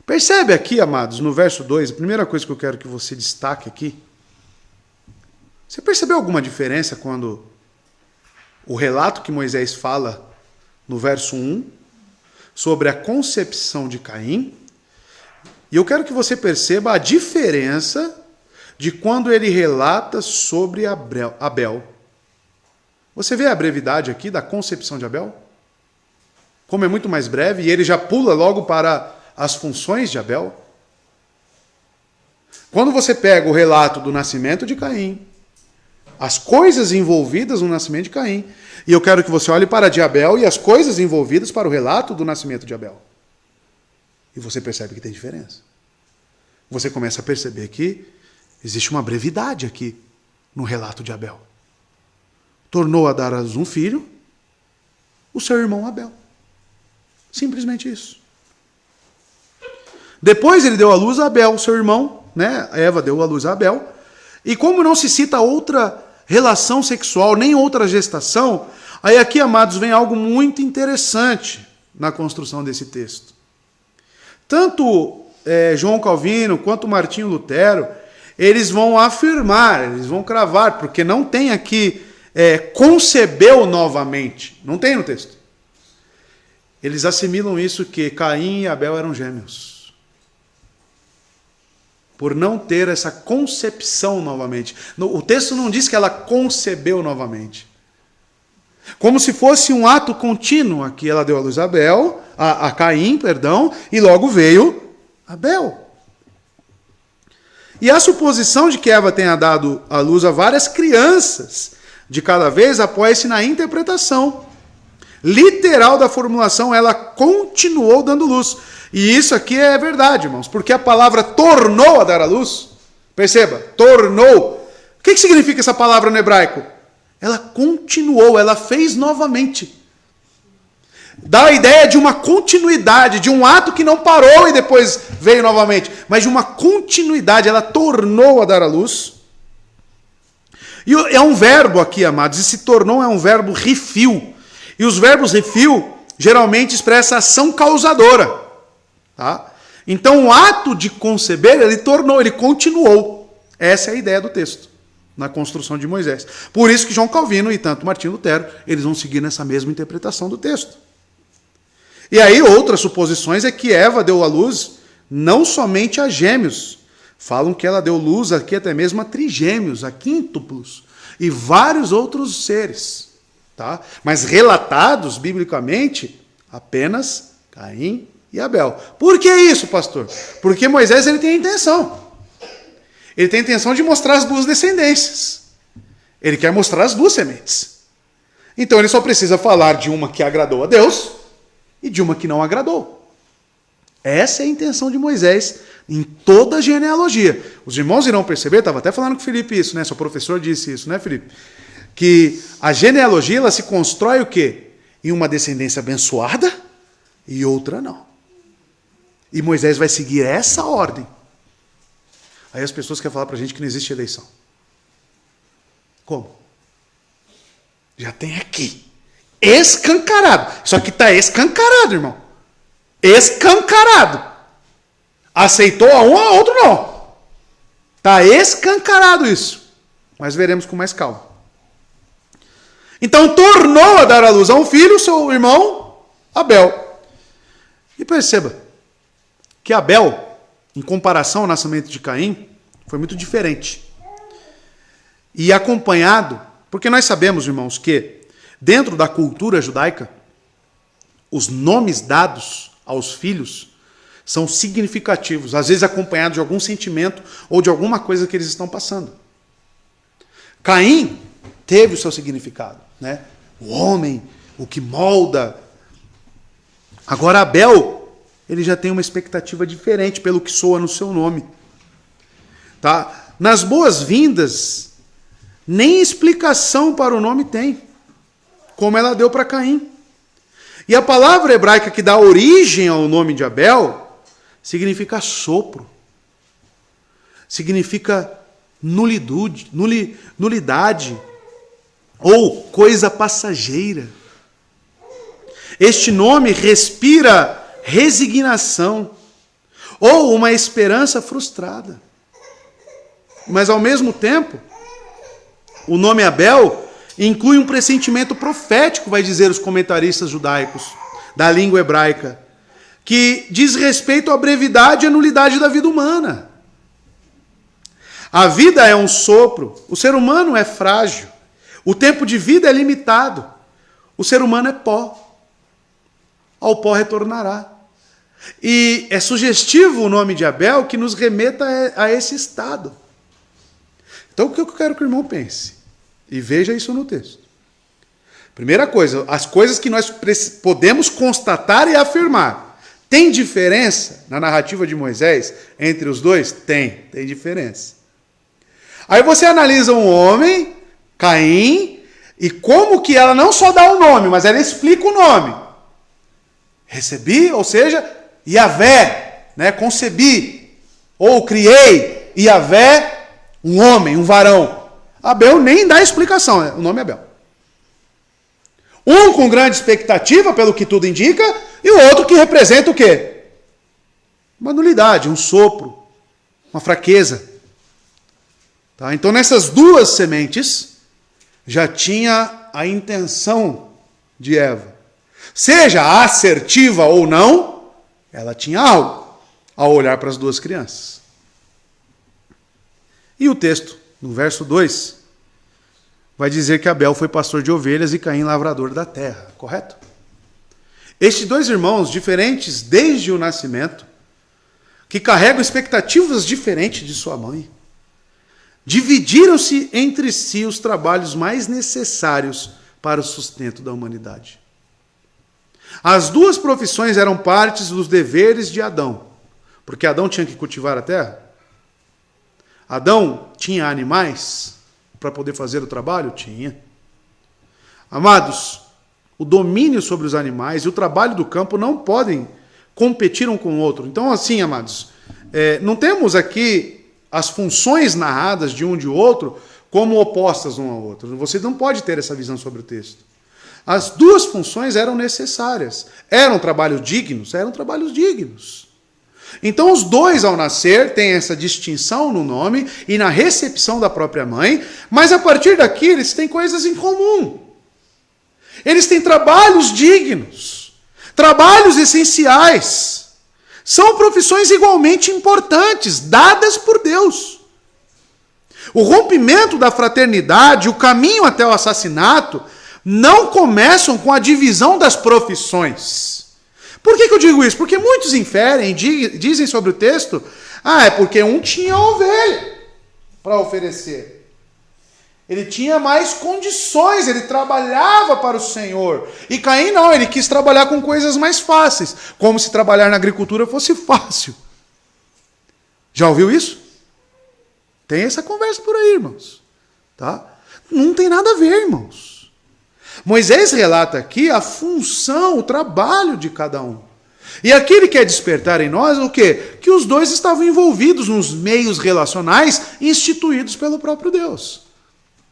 Percebe aqui, amados, no verso 2, a primeira coisa que eu quero que você destaque aqui. Você percebeu alguma diferença quando o relato que Moisés fala no verso 1 sobre a concepção de Caim? E eu quero que você perceba a diferença de quando ele relata sobre Abel. Você vê a brevidade aqui da concepção de Abel? Como é muito mais breve, e ele já pula logo para as funções de Abel. Quando você pega o relato do nascimento de Caim, as coisas envolvidas no nascimento de Caim, e eu quero que você olhe para de Abel e as coisas envolvidas para o relato do nascimento de Abel. E você percebe que tem diferença. Você começa a perceber que existe uma brevidade aqui no relato de Abel. Tornou a dar a luz um filho, o seu irmão Abel. Simplesmente isso. Depois ele deu à luz a Abel, seu irmão, né? Eva deu à luz a Abel. E como não se cita outra relação sexual, nem outra gestação, aí aqui, amados, vem algo muito interessante na construção desse texto. Tanto João Calvino quanto Martinho Lutero, eles vão afirmar, eles vão cravar, porque não tem aqui concebeu novamente. Não tem no texto. Eles assimilam isso que Caim e Abel eram gêmeos. Por não ter essa concepção novamente. O texto não diz que ela concebeu novamente. Como se fosse um ato contínuo. Aqui ela deu à luz a Caim, perdão, e logo veio Abel. E a suposição de que Eva tenha dado à luz a várias crianças de cada vez apoia-se na interpretação literal da formulação. Ela continuou dando luz. E isso aqui é verdade, irmãos, porque a palavra tornou a dar à luz, perceba, tornou. O que significa essa palavra no hebraico? Ela continuou, ela fez novamente. Dá a ideia de uma continuidade, de um ato que não parou e depois veio novamente, mas de uma continuidade, ela tornou a dar à luz. E é um verbo aqui, amados, e se tornou é um verbo refil. E os verbos refil geralmente expressam ação causadora. Tá? Então o ato de conceber, ele continuou. Essa é a ideia do texto, na construção de Moisés. Por isso que João Calvino e tanto Martinho Lutero, eles vão seguir nessa mesma interpretação do texto. E aí outras suposições é que Eva deu à luz não somente a gêmeos, Falam que ela deu luz aqui até mesmo a trigêmeos, a quíntuplos e vários outros seres. Tá? Mas relatados biblicamente apenas Caim e Abel. Por que isso, pastor? Porque Moisés ele tem a intenção. Ele tem a intenção de mostrar as duas descendências. Ele quer mostrar as duas sementes. Então ele só precisa falar de uma que agradou a Deus e de uma que não agradou. Essa é a intenção de Moisés em toda a genealogia. Os irmãos irão perceber, estava até falando com o Felipe isso, né? Seu professor disse isso, né, Felipe? Que a genealogia ela se constrói o quê? Em uma descendência abençoada e outra não. E Moisés vai seguir essa ordem. Aí as pessoas querem falar para a gente que não existe eleição. Como? Já tem aqui. Escancarado. Isso aqui está escancarado, irmão. Escancarado. Aceitou a um, a outro não. Está escancarado isso. Mas veremos com mais calma. Então tornou a dar à luz a um filho, seu irmão Abel. E perceba que Abel, em comparação ao nascimento de Caim, foi muito diferente. E acompanhado, porque nós sabemos, irmãos, que dentro da cultura judaica, os nomes dados aos filhos são significativos, às vezes acompanhados de algum sentimento ou de alguma coisa que eles estão passando. Caim teve o seu significado, né? O homem, o que molda. Agora Abel, ele já tem uma expectativa diferente pelo que soa no seu nome. Tá? Nas boas-vindas, nem explicação para o nome tem, como ela deu para Caim. E a palavra hebraica que dá origem ao nome de Abel significa sopro, significa nulidade ou coisa passageira. Este nome respira resignação ou uma esperança frustrada. Mas ao mesmo tempo, o nome Abel inclui um pressentimento profético, vai dizer os comentaristas judaicos da língua hebraica, que diz respeito à brevidade e à nulidade da vida humana. A vida é um sopro, o ser humano é frágil, o tempo de vida é limitado, o ser humano é pó, ao pó retornará. E é sugestivo o nome de Abel que nos remeta a esse estado. Então o que eu quero que o irmão pense? E veja isso no texto. Primeira coisa, as coisas que nós podemos constatar e afirmar. Tem diferença na narrativa de Moisés entre os dois? Tem diferença. Aí você analisa um homem, Caim, e como que ela não só dá o nome, mas ela explica o nome. Recebi, ou seja, Yavé, né? Concebi, ou criei, Yavé, um homem, um varão. Abel nem dá explicação, o nome é Abel. Um com grande expectativa, pelo que tudo indica, e o outro que representa o quê? Uma nulidade, um sopro, uma fraqueza. Tá? Então nessas duas sementes já tinha a intenção de Eva. Seja assertiva ou não, ela tinha algo ao olhar para as duas crianças. E o texto, no verso 2, vai dizer que Abel foi pastor de ovelhas e Caim lavrador da terra, correto? Estes dois irmãos, diferentes desde o nascimento, que carregam expectativas diferentes de sua mãe, dividiram-se entre si os trabalhos mais necessários para o sustento da humanidade. As duas profissões eram partes dos deveres de Adão, porque Adão tinha que cultivar a terra. Adão tinha animais para poder fazer o trabalho? Tinha. Amados, o domínio sobre os animais e o trabalho do campo não podem competir um com o outro. Então, assim, amados, não temos aqui as funções narradas de um de outro como opostas um ao outro. Você não pode ter essa visão sobre o texto. As duas funções eram necessárias. Eram trabalhos dignos? Eram trabalhos dignos. Então os dois, ao nascer, têm essa distinção no nome e na recepção da própria mãe, mas a partir daqui eles têm coisas em comum. Eles têm trabalhos dignos, trabalhos essenciais, São profissões igualmente importantes, dadas por Deus. O rompimento da fraternidade, o caminho até o assassinato, não começam com a divisão das profissões. Por que eu digo isso? Porque muitos inferem, dizem sobre o texto, é porque um tinha ovelha para oferecer. Ele tinha mais condições, ele trabalhava para o Senhor. E Caim não, ele quis trabalhar com coisas mais fáceis, como se trabalhar na agricultura fosse fácil. Já ouviu isso? Tem essa conversa por aí, irmãos. Tá? Não tem nada a ver, irmãos. Moisés relata aqui a função, o trabalho de cada um. E aqui ele quer despertar em nós o quê? Que os dois estavam envolvidos nos meios relacionais instituídos pelo próprio Deus.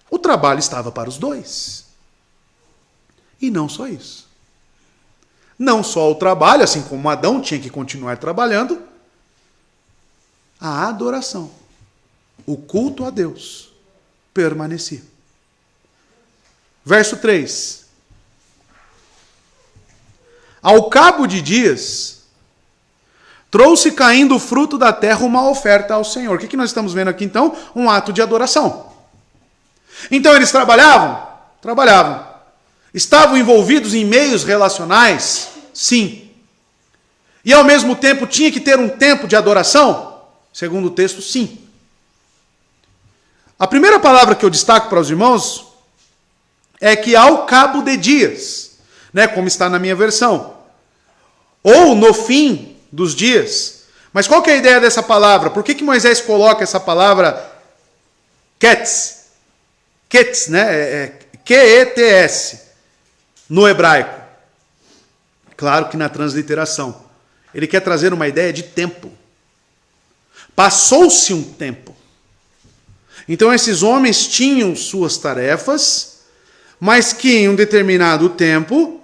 O trabalho estava para os dois. E não só isso. Não só o trabalho, assim como Adão tinha que continuar trabalhando, a adoração, o culto a Deus, permanecia. Verso 3. Ao cabo de dias, trouxe Caim do fruto da terra uma oferta ao Senhor. O que nós estamos vendo aqui então? Um ato de adoração. Então eles trabalhavam? Trabalhavam. Estavam envolvidos em meios relacionais? Sim. E ao mesmo tempo tinha que ter um tempo de adoração? Segundo o texto, sim. A primeira palavra que eu destaco para os irmãos é que ao cabo de dias, né, como está na minha versão, ou no fim dos dias. Mas qual que é a ideia dessa palavra? Por que Moisés coloca essa palavra ketz? Ketz, né? Q-E-T-S, no hebraico. Claro que na transliteração. Ele quer trazer uma ideia de tempo. Passou-se um tempo. Então esses homens tinham suas tarefas, mas que em um determinado tempo,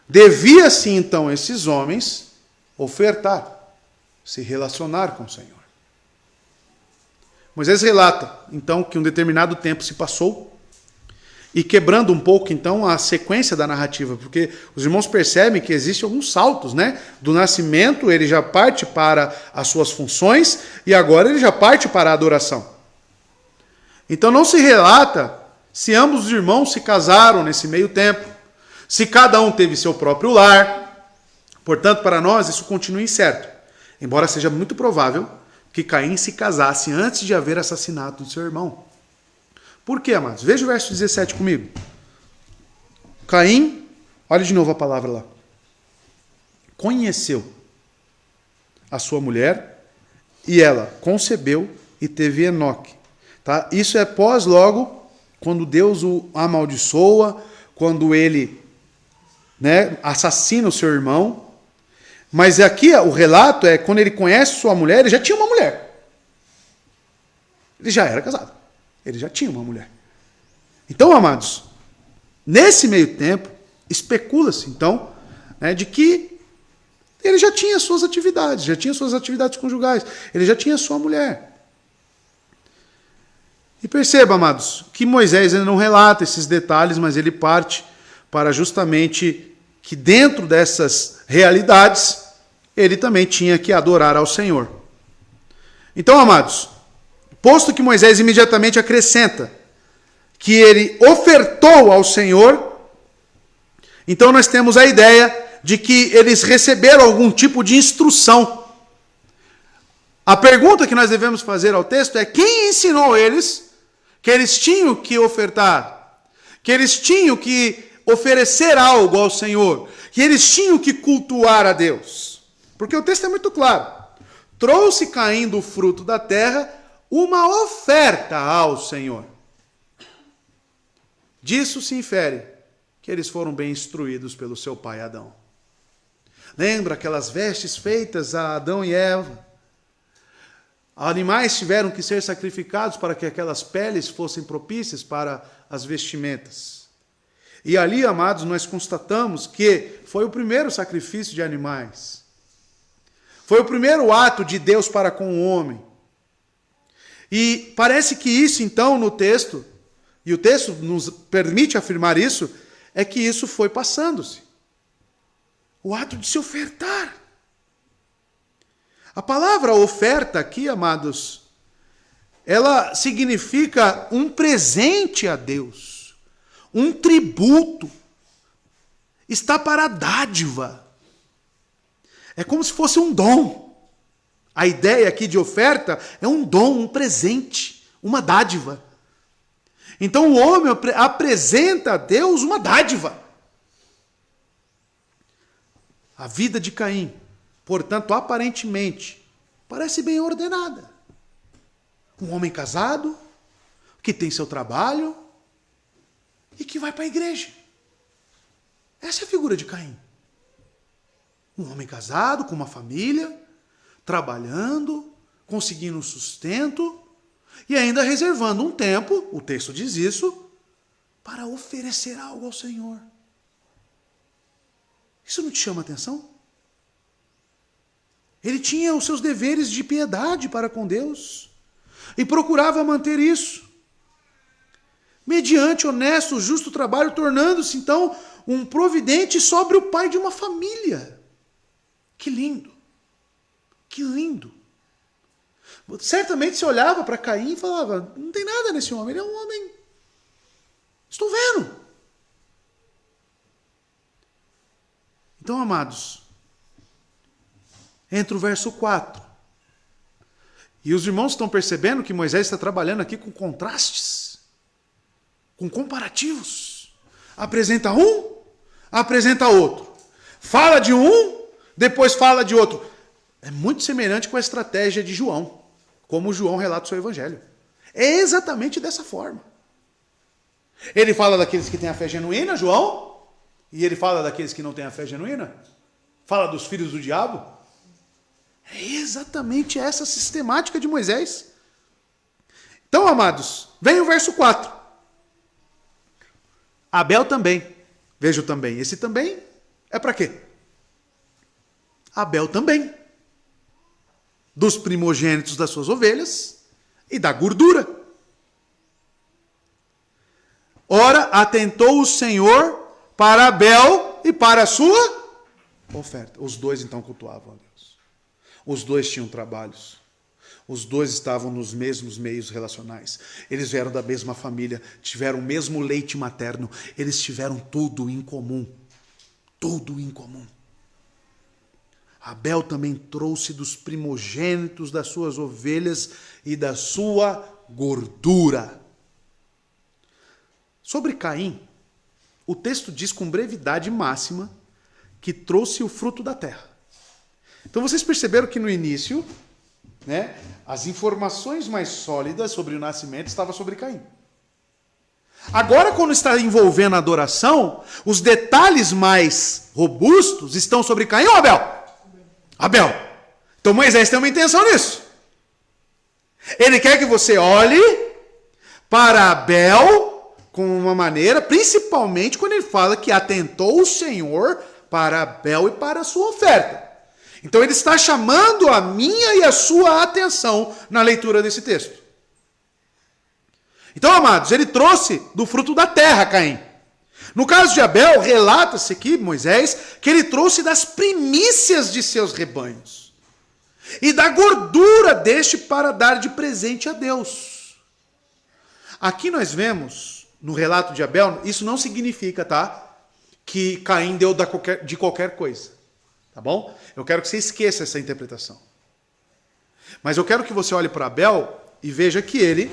devia-se então esses homens ofertar, se relacionar com o Senhor. Moisés relata, então, que um determinado tempo se passou, e quebrando um pouco, então, a sequência da narrativa, porque os irmãos percebem que existem alguns saltos, né? Do nascimento, ele já parte para as suas funções, e agora ele já parte para a adoração. Então não se relata se ambos os irmãos se casaram nesse meio tempo, se cada um teve seu próprio lar. Portanto, para nós, isso continua incerto, embora seja muito provável que Caim se casasse antes de haver assassinato do seu irmão. Por quê, amados? Veja o verso 17 comigo. Caim, olha de novo a palavra lá. Conheceu a sua mulher e ela concebeu e teve Enoque. Tá? Isso é pós logo, quando Deus o amaldiçoa, quando ele, né, assassina o seu irmão. Mas aqui o relato é quando ele conhece sua mulher, ele já tinha uma mulher. Ele já era casado. Ele já tinha uma mulher. Então, amados, nesse meio tempo, especula-se, então, né, de que ele já tinha suas atividades conjugais, ele já tinha sua mulher. E perceba, amados, que Moisés ainda não relata esses detalhes, mas ele parte para justamente que dentro dessas realidades, ele também tinha que adorar ao Senhor. Então, amados, posto que Moisés imediatamente acrescenta que ele ofertou ao Senhor, então nós temos a ideia de que eles receberam algum tipo de instrução. A pergunta que nós devemos fazer ao texto é: quem ensinou eles que eles tinham que ofertar, que eles tinham que oferecer algo ao Senhor, que eles tinham que cultuar a Deus? Porque o texto é muito claro. Trouxe Caim do fruto da terra uma oferta ao Senhor. Disso se infere que eles foram bem instruídos pelo seu pai Adão. Lembra aquelas vestes feitas a Adão e Eva? Animais tiveram que ser sacrificados para que aquelas peles fossem propícias para as vestimentas. E ali, amados, nós constatamos que foi o primeiro sacrifício de animais. Foi o primeiro ato de Deus para com o homem. E parece que isso, então, no texto, e o texto nos permite afirmar isso, é que isso foi passando-se. O ato de se ofertar. A palavra oferta aqui, amados, ela significa um presente a Deus, um tributo, está para a dádiva. É como se fosse um dom. A ideia aqui de oferta é um dom, um presente, uma dádiva. Então o homem apresenta a Deus uma dádiva. A vida de Caim, portanto, aparentemente, parece bem ordenada. Um homem casado, que tem seu trabalho e que vai para a igreja. Essa é a figura de Caim. Um homem casado, com uma família, trabalhando, conseguindo um sustento e ainda reservando um tempo, o texto diz isso, para oferecer algo ao Senhor. Isso não te chama atenção? Ele tinha os seus deveres de piedade para com Deus e procurava manter isso. Mediante honesto, justo trabalho, tornando-se então um providente sobre o pai de uma família. Que lindo! Que lindo! Certamente se olhava para Caim e falava, não tem nada nesse homem, ele é um homem. Estou vendo. Então, amados, entra o verso 4. E os irmãos estão percebendo que Moisés está trabalhando aqui com contrastes, com comparativos. Apresenta um, apresenta outro. Fala de um, depois fala de outro. É muito semelhante com a estratégia de João, como João relata o seu evangelho. É exatamente dessa forma. Ele fala daqueles que têm a fé genuína, João, e ele fala daqueles que não têm a fé genuína. Fala dos filhos do diabo. É exatamente essa sistemática de Moisés. Então, amados, vem o verso 4. Abel também. Veja o também. Esse também é para quê? Abel também. Dos primogênitos das suas ovelhas e da gordura. Ora, atentou o Senhor para Abel e para a sua oferta. Os dois então cultuavam a Deus. Os dois tinham trabalhos. Os dois estavam nos mesmos meios relacionais. Eles vieram da mesma família, tiveram o mesmo leite materno. Eles tiveram tudo em comum. Tudo em comum. Abel também trouxe dos primogênitos das suas ovelhas e da sua gordura. Sobre Caim, o texto diz com brevidade máxima que trouxe o fruto da terra. Então vocês perceberam que no início, né, as informações mais sólidas sobre o nascimento estavam sobre Caim. Agora, quando está envolvendo a adoração, os detalhes mais robustos estão sobre Caim ou Abel? Abel. Então Moisés tem uma intenção nisso. Ele quer que você olhe para Abel com uma maneira, principalmente quando ele fala que atentou o Senhor para Abel e para a sua oferta. Então ele está chamando a minha e a sua atenção na leitura desse texto. Então, amados, ele trouxe do fruto da terra, Caim. No caso de Abel, relata-se aqui, Moisés, que ele trouxe das primícias de seus rebanhos e da gordura deste para dar de presente a Deus. Aqui nós vemos, no relato de Abel, isso não significa, tá, que Caim deu de qualquer coisa, tá bom? Eu quero que você esqueça essa interpretação. Mas eu quero que você olhe para Abel e veja que ele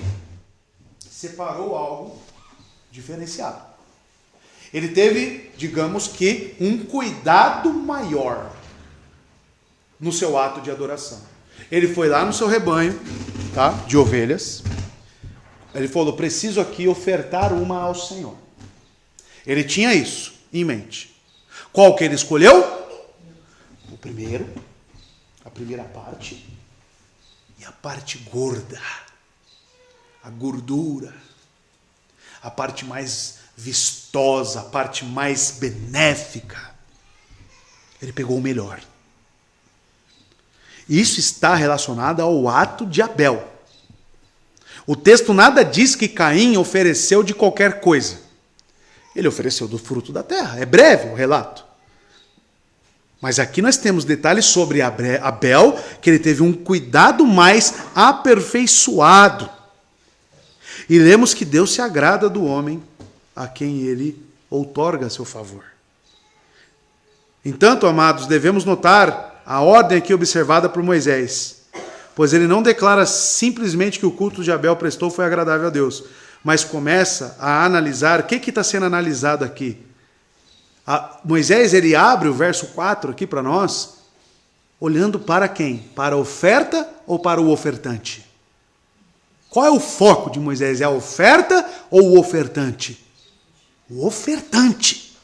separou algo diferenciado. Ele teve, digamos que, um cuidado maior no seu ato de adoração. Ele foi lá no seu rebanho, tá, de ovelhas. Ele falou, preciso aqui ofertar uma ao Senhor. Ele tinha isso em mente. Qual que ele escolheu? O primeiro, a primeira parte, e a parte gorda, a gordura, a parte mais vistosa, a parte mais benéfica. Ele pegou o melhor. Isso está relacionado ao ato de Abel. O texto nada diz que Caim ofereceu de qualquer coisa. Ele ofereceu do fruto da terra. É breve o relato. Mas aqui nós temos detalhes sobre Abel, que ele teve um cuidado mais aperfeiçoado. E lemos que Deus se agrada do homem a quem ele outorga seu favor. Entanto, amados, devemos notar a ordem aqui observada por Moisés, pois ele não declara simplesmente que o culto de Abel prestou foi agradável a Deus, mas começa a analisar o que está sendo analisado aqui. Moisés, ele abre o verso 4 aqui para nós, olhando para quem? Para a oferta ou para o ofertante? Qual é o foco de Moisés? É a oferta ou o ofertante? O ofertante.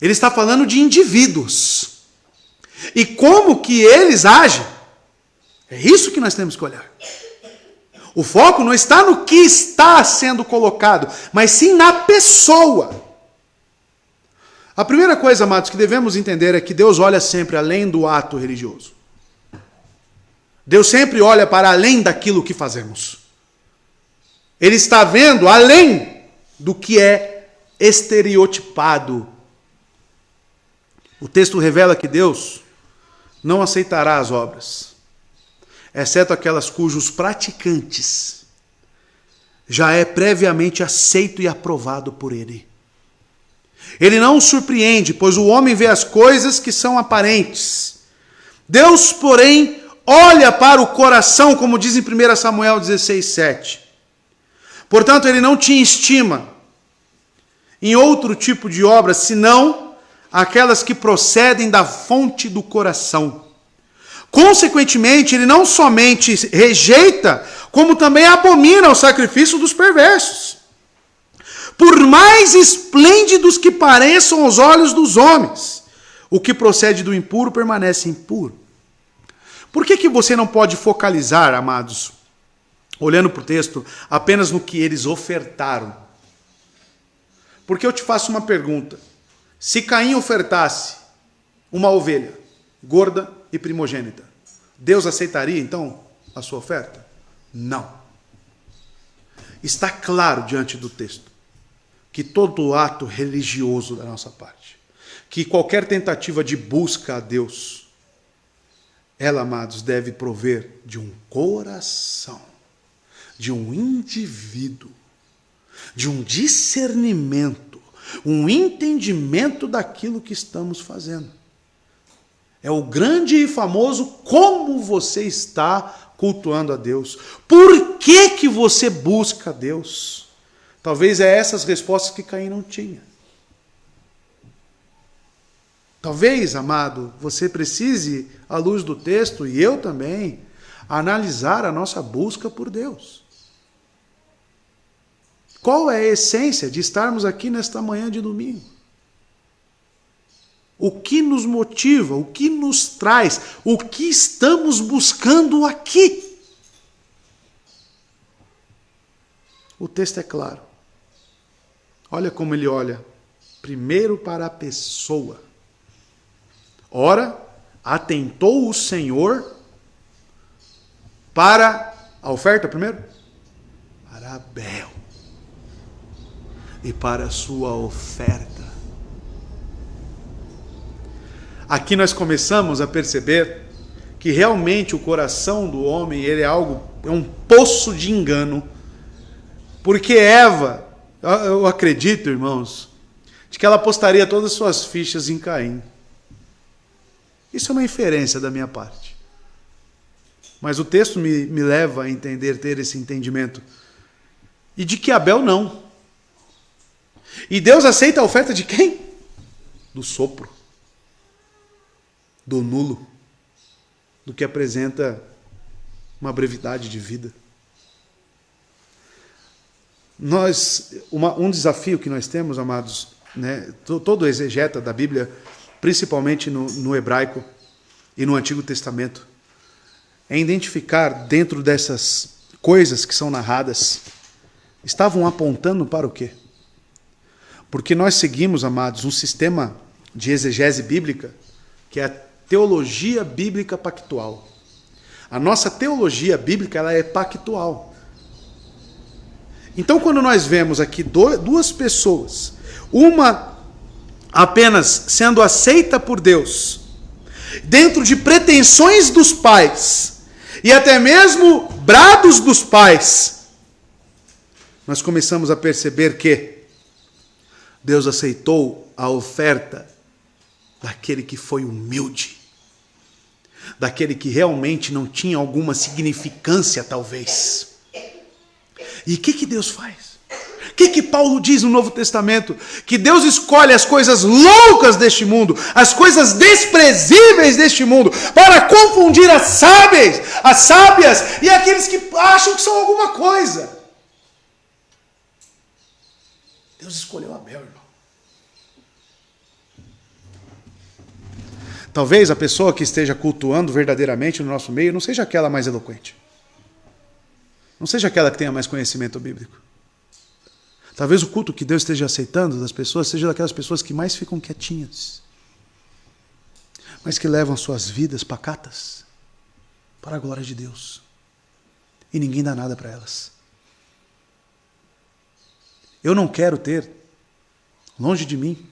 Ele está falando de indivíduos. E como que eles agem? É isso que nós temos que olhar. O foco não está no que está sendo colocado, mas sim na pessoa. A primeira coisa, amados, que devemos entender é que Deus olha sempre além do ato religioso. Deus sempre olha para além daquilo que fazemos. Ele está vendo além do que é estereotipado. O texto revela que Deus não aceitará as obras, exceto aquelas cujos praticantes já é previamente aceito e aprovado por Ele. Ele não o surpreende, pois o homem vê as coisas que são aparentes. Deus, porém, olha para o coração, como diz em 1 Samuel 16:7. Portanto, ele não te estima em outro tipo de obras, senão aquelas que procedem da fonte do coração. Consequentemente, ele não somente rejeita, como também abomina o sacrifício dos perversos. Por mais esplêndidos que pareçam aos olhos dos homens, o que procede do impuro permanece impuro. Por que você não pode focalizar, amados, olhando para o texto, apenas no que eles ofertaram? Porque eu te faço uma pergunta. Se Caim ofertasse uma ovelha, gorda e primogênita, Deus aceitaria, então, a sua oferta? Não. Está claro diante do texto que todo ato religioso da nossa parte, que qualquer tentativa de busca a Deus, ela, amados, deve prover de um coração, de um indivíduo, de um discernimento, um entendimento daquilo que estamos fazendo. É o grande e famoso como você está cultuando a Deus. Por que você busca a Deus? Talvez é essas respostas que Caim não tinha. Talvez, amado, você precise, à luz do texto, e eu também, analisar a nossa busca por Deus. Qual é a essência de estarmos aqui nesta manhã de domingo? O que nos motiva, o que nos traz, o que estamos buscando aqui? O texto é claro. Olha como ele olha. Primeiro para a pessoa. Ora, atentou o Senhor para a oferta primeiro? Para Abel. E para a sua oferta. Aqui nós começamos a perceber que realmente o coração do homem ele é um poço de engano. Porque Eva, eu acredito, irmãos, de que ela apostaria todas as suas fichas em Caim. Isso é uma inferência da minha parte. Mas o texto me leva a entender, ter esse entendimento. E de que Abel não. E Deus aceita a oferta de quem? Do sopro. Do nulo. Do que apresenta uma brevidade de vida. Um desafio que nós temos, amados, né, todo exegeta da Bíblia, principalmente no hebraico e no Antigo Testamento, é identificar dentro dessas coisas que são narradas, estavam apontando para o quê? Porque nós seguimos, amados, um sistema de exegese bíblica, que é a teologia bíblica pactual. A nossa teologia bíblica ela é pactual. Então, quando nós vemos aqui duas pessoas, uma apenas sendo aceita por Deus, dentro de pretensões dos pais, e até mesmo brados dos pais, nós começamos a perceber que Deus aceitou a oferta daquele que foi humilde, daquele que realmente não tinha alguma significância, talvez. E o que Deus faz? O que Paulo diz no Novo Testamento? Que Deus escolhe as coisas loucas deste mundo, as coisas desprezíveis deste mundo, para confundir as sábias e aqueles que acham que são alguma coisa. Deus escolheu Abel, irmão. Talvez a pessoa que esteja cultuando verdadeiramente no nosso meio não seja aquela mais eloquente. Não seja aquela que tenha mais conhecimento bíblico. Talvez o culto que Deus esteja aceitando das pessoas seja daquelas pessoas que mais ficam quietinhas, mas que levam suas vidas pacatas para a glória de Deus. E ninguém dá nada para elas. Eu não quero ter, longe de mim,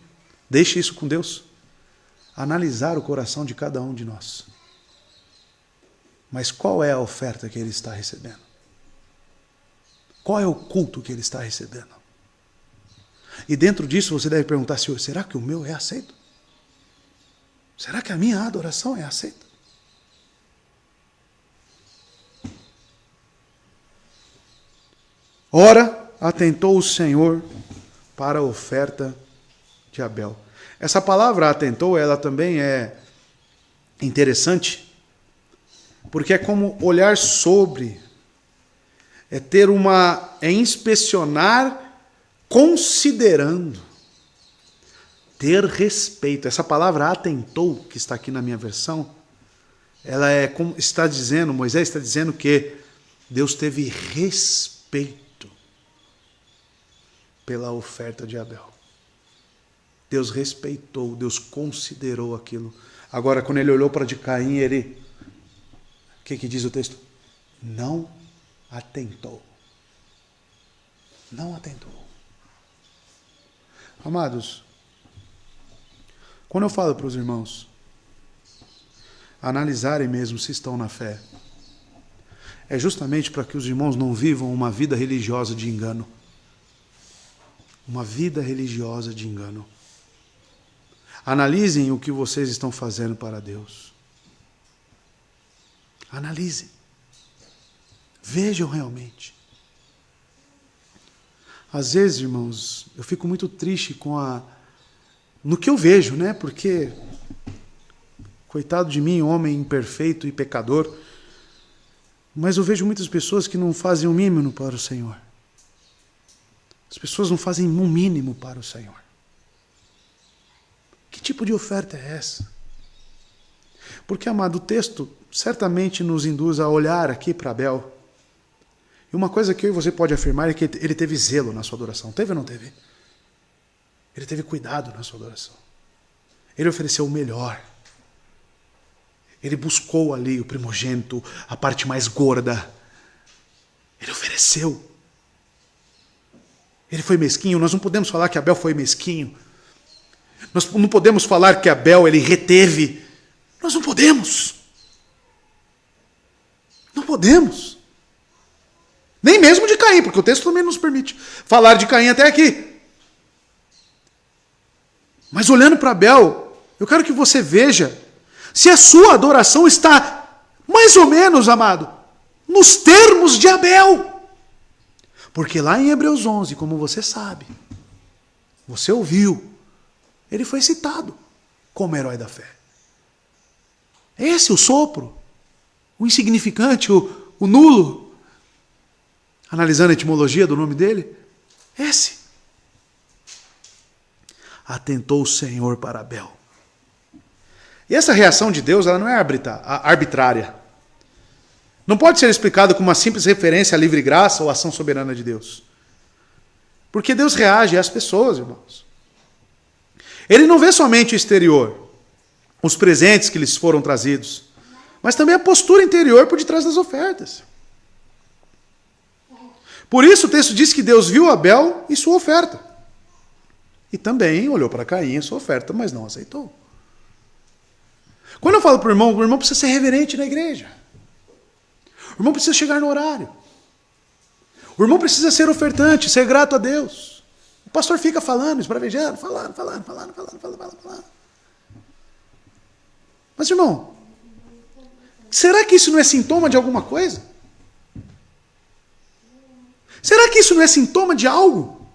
deixe isso com Deus, analisar o coração de cada um de nós. Mas qual é a oferta que ele está recebendo? Qual é o culto que ele está recebendo? E dentro disso você deve perguntar, Senhor, será que o meu é aceito? Será que a minha adoração é aceita? Ora, atentou o Senhor para a oferta de Abel. Essa palavra atentou, ela também é interessante, porque é como olhar sobre, é inspecionar, considerando, ter respeito. Essa palavra atentou, que está aqui na minha versão, ela é como está dizendo, Moisés está dizendo que Deus teve respeito pela oferta de Abel. Deus respeitou, Deus considerou aquilo. Agora, quando ele olhou para de Caim, ele, o que diz o texto? Não atentou. Não atentou. Amados, quando eu falo para os irmãos analisarem mesmo se estão na fé, é justamente para que os irmãos não vivam uma vida religiosa de engano. Uma vida religiosa de engano. Analisem o que vocês estão fazendo para Deus. Analisem. Vejam realmente. Às vezes, irmãos, eu fico muito triste no que eu vejo, né? Porque, coitado de mim, homem imperfeito e pecador, mas eu vejo muitas pessoas que não fazem o mínimo para o Senhor. As pessoas não fazem o mínimo para o Senhor. Que tipo de oferta é essa? Porque, amado, o texto certamente nos induz a olhar aqui para Abel. E uma coisa que eu e você pode afirmar é que ele teve zelo na sua adoração. Teve ou não teve? Ele teve cuidado na sua adoração. Ele ofereceu o melhor. Ele buscou ali o primogênito, a parte mais gorda. Ele ofereceu. Ele foi mesquinho. Nós não podemos falar que Abel foi mesquinho. Nós não podemos falar que Abel ele reteve. Nós não podemos. Não podemos. Nem mesmo de Caim, porque o texto também nos permite falar de Caim até aqui. Mas olhando para Abel, eu quero que você veja se a sua adoração está mais ou menos, amado, nos termos de Abel. Porque lá em Hebreus 11, como você sabe, você ouviu, ele foi citado como herói da fé. Esse, o sopro, o insignificante, o nulo, analisando a etimologia do nome dele, esse. Atentou o Senhor para Abel. E essa reação de Deus, ela não é arbitrária. Não pode ser explicada como uma simples referência à livre graça ou ação soberana de Deus. Porque Deus reage às pessoas, irmãos. Ele não vê somente o exterior, os presentes que lhes foram trazidos, mas também a postura interior por detrás das ofertas. Por isso o texto diz que Deus viu Abel e sua oferta. E também olhou para Caim a sua oferta, mas não aceitou. Quando eu falo para o irmão precisa ser reverente na igreja. O irmão precisa chegar no horário. O irmão precisa ser ofertante, ser grato a Deus. O pastor fica falando, esbravejando, falando. Mas, irmão, será que isso não é sintoma de alguma coisa? Será que isso não é sintoma de algo?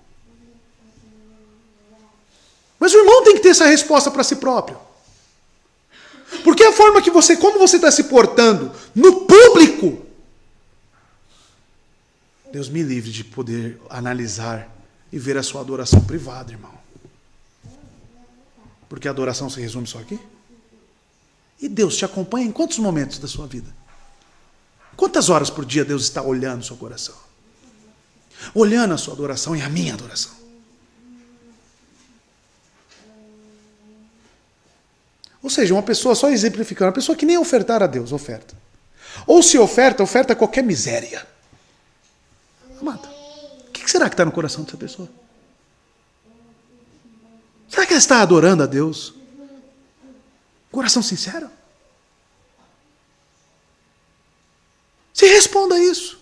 Mas o irmão tem que ter essa resposta para si próprio. Porque a forma que como você está se portando no público, Deus me livre de poder analisar e ver a sua adoração privada, irmão. Porque a adoração se resume só aqui. E Deus te acompanha em quantos momentos da sua vida? Quantas horas por dia Deus está olhando o seu coração? Olhando a sua adoração e a minha adoração. Ou seja, uma pessoa, só exemplificando, uma pessoa que nem ofertar a Deus, oferta. Ou se oferta qualquer miséria. Amada, o que será que está no coração dessa pessoa? Será que ela está adorando a Deus? Coração sincero? Se responda a isso.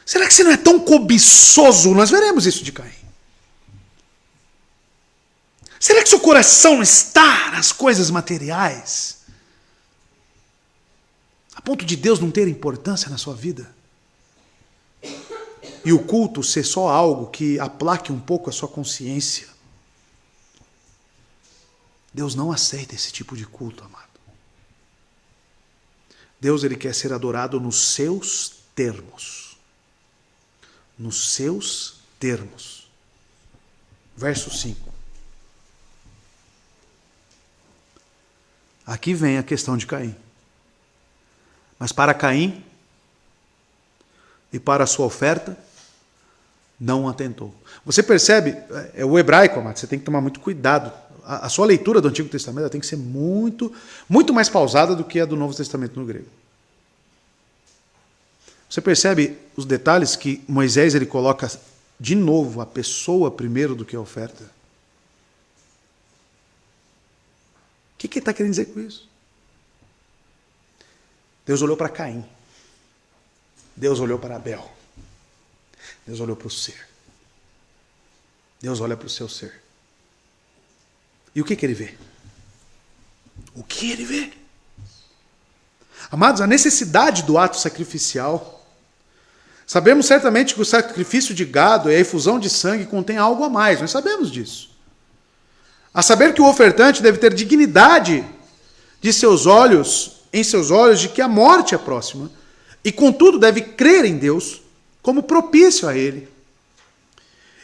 Será que você não é tão cobiçoso? Nós veremos isso de Caim. Será que seu coração não está nas coisas materiais? A ponto de Deus não ter importância na sua vida? E o culto ser só algo que aplaque um pouco a sua consciência? Deus não aceita esse tipo de culto, amado. Deus, ele quer ser adorado nos seus termos. Nos seus termos. Verso 5. Aqui vem a questão de Caim. Mas para Caim e para a sua oferta, não atentou. Você percebe, o hebraico, amado, você tem que tomar muito cuidado. A sua leitura do Antigo Testamento tem que ser muito mais pausada do que a do Novo Testamento no grego. Você percebe os detalhes que Moisés ele coloca de novo a pessoa primeiro do que a oferta? O que ele está querendo dizer com isso? Deus olhou para Caim. Deus olhou para Abel. Deus olhou para o ser. Deus olha para o seu ser. E o que ele vê? O que ele vê? Amados, a necessidade do ato sacrificial. Sabemos certamente que o sacrifício de gado e a efusão de sangue contém algo a mais. Nós sabemos disso. A saber que o ofertante deve ter dignidade de seus olhos, em seus olhos, de que a morte é próxima. E, contudo, deve crer em Deus como propício a ele.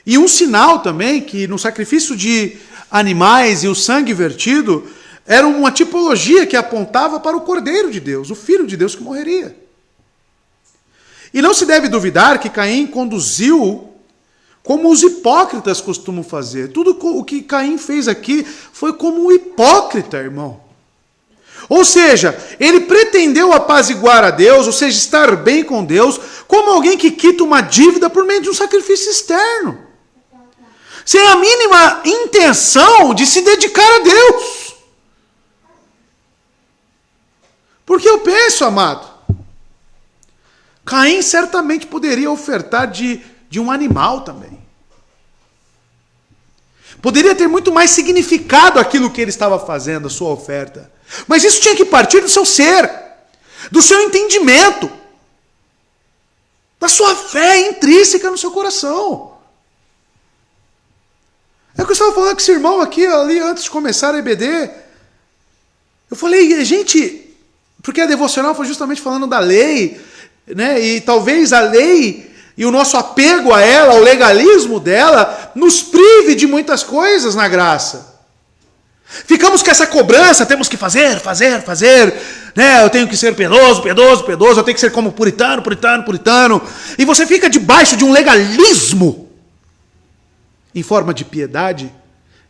E um sinal também que no sacrifício de animais e o sangue vertido era uma tipologia que apontava para o Cordeiro de Deus, o Filho de Deus que morreria. E não se deve duvidar que Caim conduziu como os hipócritas costumam fazer. Tudo o que Caim fez aqui foi como um hipócrita, irmão. Ou seja, ele pretendeu apaziguar a Deus, ou seja, estar bem com Deus, como alguém que quita uma dívida por meio de um sacrifício externo. Sem a mínima intenção de se dedicar a Deus. Porque eu penso, amado, Caim certamente poderia ofertar de um animal também. Poderia ter muito mais significado aquilo que ele estava fazendo, a sua oferta. Mas isso tinha que partir do seu ser, do seu entendimento, da sua fé intrínseca no seu coração. É o que eu estava falando com esse irmão aqui, ali, antes de começar a EBD. Eu falei, gente, porque a devocional foi justamente falando da lei, né? E talvez a lei e o nosso apego a ela, o legalismo dela, nos prive de muitas coisas na graça. Ficamos com essa cobrança, temos que fazer, né? Eu tenho que ser piedoso, eu tenho que ser como puritano. E você fica debaixo de um legalismo em forma de piedade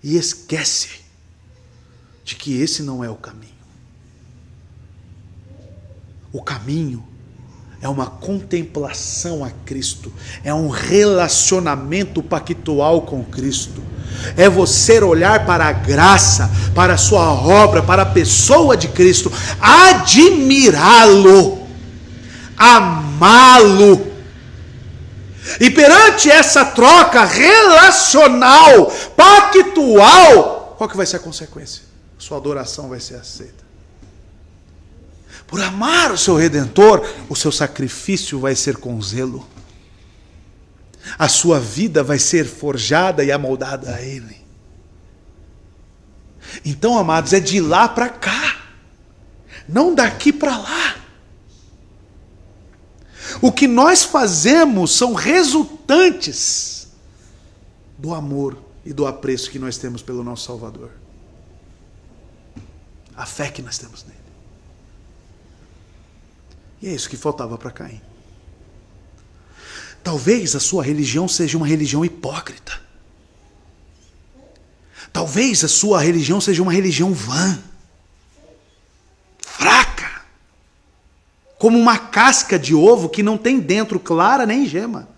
e esquece de que esse não é o caminho. O caminho é uma contemplação a Cristo, é um relacionamento pactual com Cristo. É você olhar para a graça, para a sua obra, para a pessoa de Cristo, admirá-lo, amá-lo. E perante essa troca relacional, pactual, qual que vai ser a consequência? Sua adoração vai ser aceita. Por amar o seu Redentor, o seu sacrifício vai ser com zelo. A sua vida vai ser forjada e amoldada a Ele. Então, amados, é de lá para cá, não daqui para lá. O que nós fazemos são resultantes do amor e do apreço que nós temos pelo nosso Salvador. A fé que nós temos nele. E é isso que faltava para Caim. Talvez a sua religião seja uma religião hipócrita. Talvez a sua religião seja uma religião vã, fraca, como uma casca de ovo que não tem dentro clara nem gema.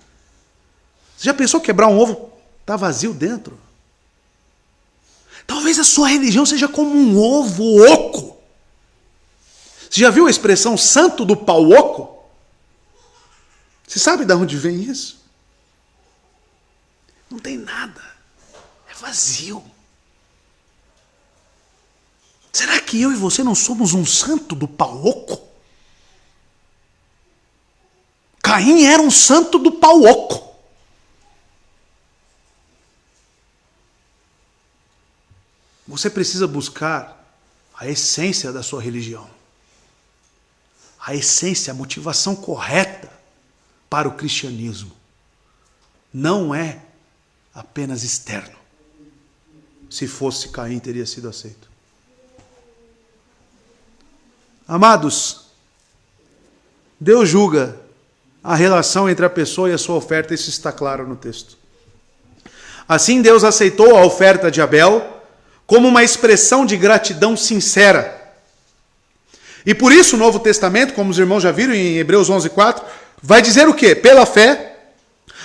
Você já pensou quebrar um ovo? Está vazio dentro. Talvez a sua religião seja como um ovo oco. Você já viu a expressão santo do pau oco? Você sabe de onde vem isso? Não tem nada. É vazio. Será que eu e você não somos um santo do pau oco? Caim era um santo do pau oco. Você precisa buscar a essência da sua religião. A essência, a motivação correta para o cristianismo. Não é apenas externo. Se fosse Caim, teria sido aceito. Amados, Deus julga a relação entre a pessoa e a sua oferta, isso está claro no texto. Assim, Deus aceitou a oferta de Abel como uma expressão de gratidão sincera. E por isso o Novo Testamento, como os irmãos já viram em Hebreus 11:4, vai dizer o quê? Pela fé,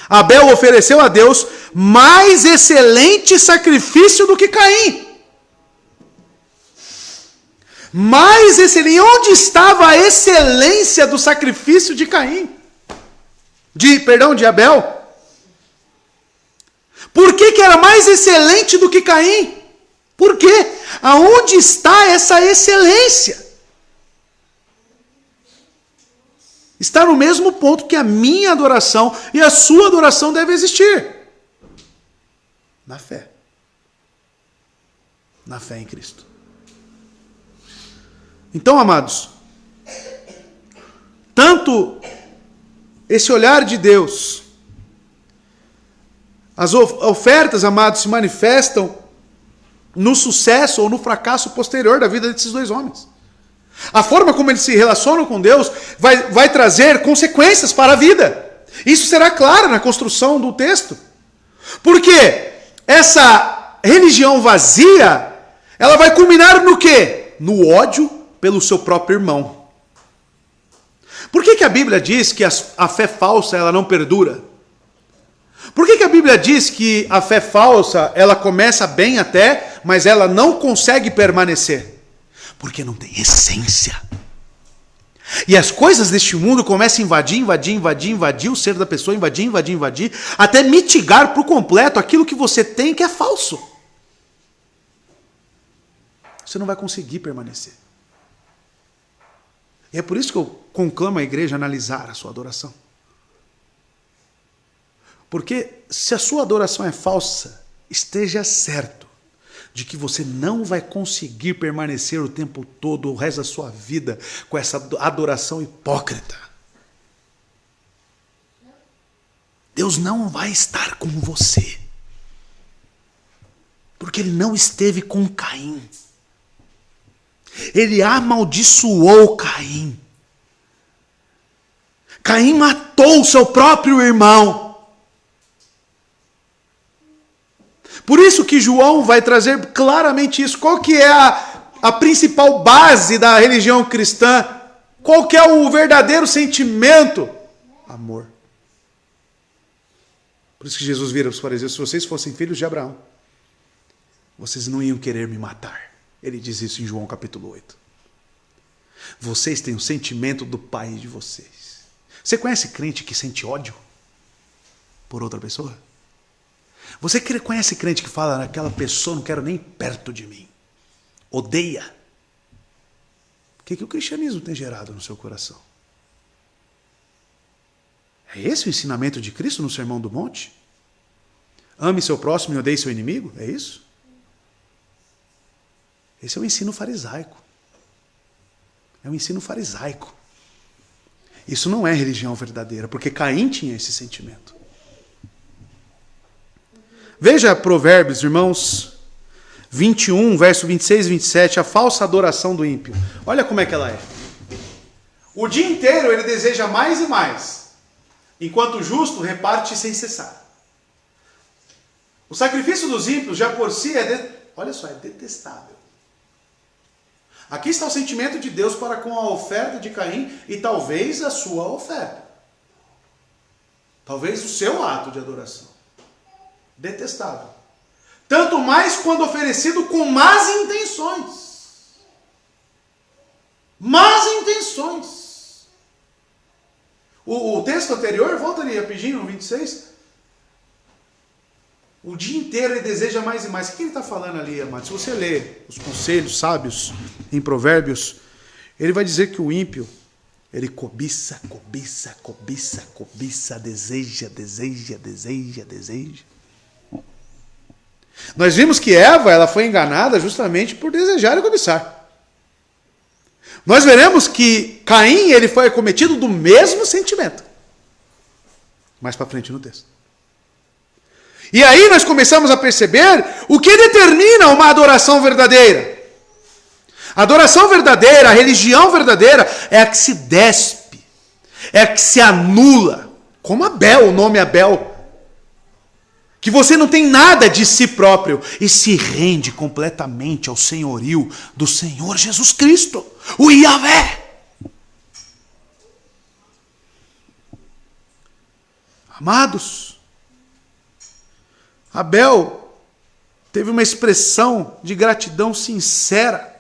Abel ofereceu a Deus mais excelente sacrifício do que Caim. Mais excelente. Onde estava a excelência do sacrifício de Caim? De Abel? Por que era mais excelente do que Caim? Por quê? Aonde está essa excelência? Está no mesmo ponto que a minha adoração e a sua adoração deve existir. Na fé. Na fé em Cristo. Então, amados, tanto esse olhar de Deus, as ofertas, amados, se manifestam no sucesso ou no fracasso posterior da vida desses dois homens. A forma como eles se relacionam com Deus vai trazer consequências para a vida. Isso será claro na construção do texto. Porque essa religião vazia, ela vai culminar no quê? No ódio pelo seu próprio irmão. Por que a Bíblia diz que a fé falsa ela não perdura? Por que a Bíblia diz que a fé falsa ela começa bem até, mas ela não consegue permanecer? Porque não tem essência. E as coisas deste mundo começam a invadir o ser da pessoa, invadir, até mitigar por completo aquilo que você tem que é falso. Você não vai conseguir permanecer. E é por isso que eu conclamo a igreja a analisar a sua adoração. Porque se a sua adoração é falsa, esteja certo de que você não vai conseguir permanecer o tempo todo, o resto da sua vida, com essa adoração hipócrita. Deus não vai estar com você. Porque Ele não esteve com Caim. Ele amaldiçoou Caim. Caim matou o seu próprio irmão. Por isso que João vai trazer claramente isso. Qual que é a principal base da religião cristã Qual que é o verdadeiro sentimento? Amor. Por isso que Jesus vira para os fariseus: se vocês fossem filhos de Abraão, vocês não iam querer me matar. Ele diz isso em João capítulo 8. Vocês têm o sentimento do pai de vocês. Você conhece crente que sente ódio por outra pessoa? Você conhece crente que fala: aquela pessoa não quero nem perto de mim? Odeia. O que o cristianismo tem gerado no seu coração? É esse o ensinamento de Cristo no Sermão do Monte? Ame seu próximo e odeie seu inimigo? É isso? Esse é o ensino farisaico. É um ensino farisaico. Isso não é religião verdadeira, porque Caim tinha esse sentimento. Veja Provérbios, irmãos, 21, verso 26 e 27, a falsa adoração do ímpio. Olha como é que ela é. O dia inteiro ele deseja mais e mais, enquanto o justo reparte sem cessar. O sacrifício dos ímpios já por si olha só, é detestável. Aqui está o sentimento de Deus para com a oferta de Caim e talvez a sua oferta. Talvez o seu ato de adoração. Detestável. Tanto mais quando oferecido com más intenções. Más intenções. O texto anterior, volta ali rapidinho, no 26. O dia inteiro ele deseja mais e mais. O que ele está falando ali, amado? Se você ler os conselhos sábios em Provérbios, ele vai dizer que o ímpio, ele cobiça, cobiça, cobiça, cobiça, deseja, deseja, deseja, deseja. Nós vimos que Eva, ela foi enganada justamente por desejar e cobiçar. Nós veremos que Caim, ele foi acometido do mesmo sentimento. Mais para frente no texto. E aí nós começamos a perceber o que determina uma adoração verdadeira. A adoração verdadeira, a religião verdadeira, é a que se despe, é a que se anula, como Abel, o nome Abel. Que você não tem nada de si próprio e se rende completamente ao senhorio do Senhor Jesus Cristo, o Yahvé. Amados, Abel teve uma expressão de gratidão sincera.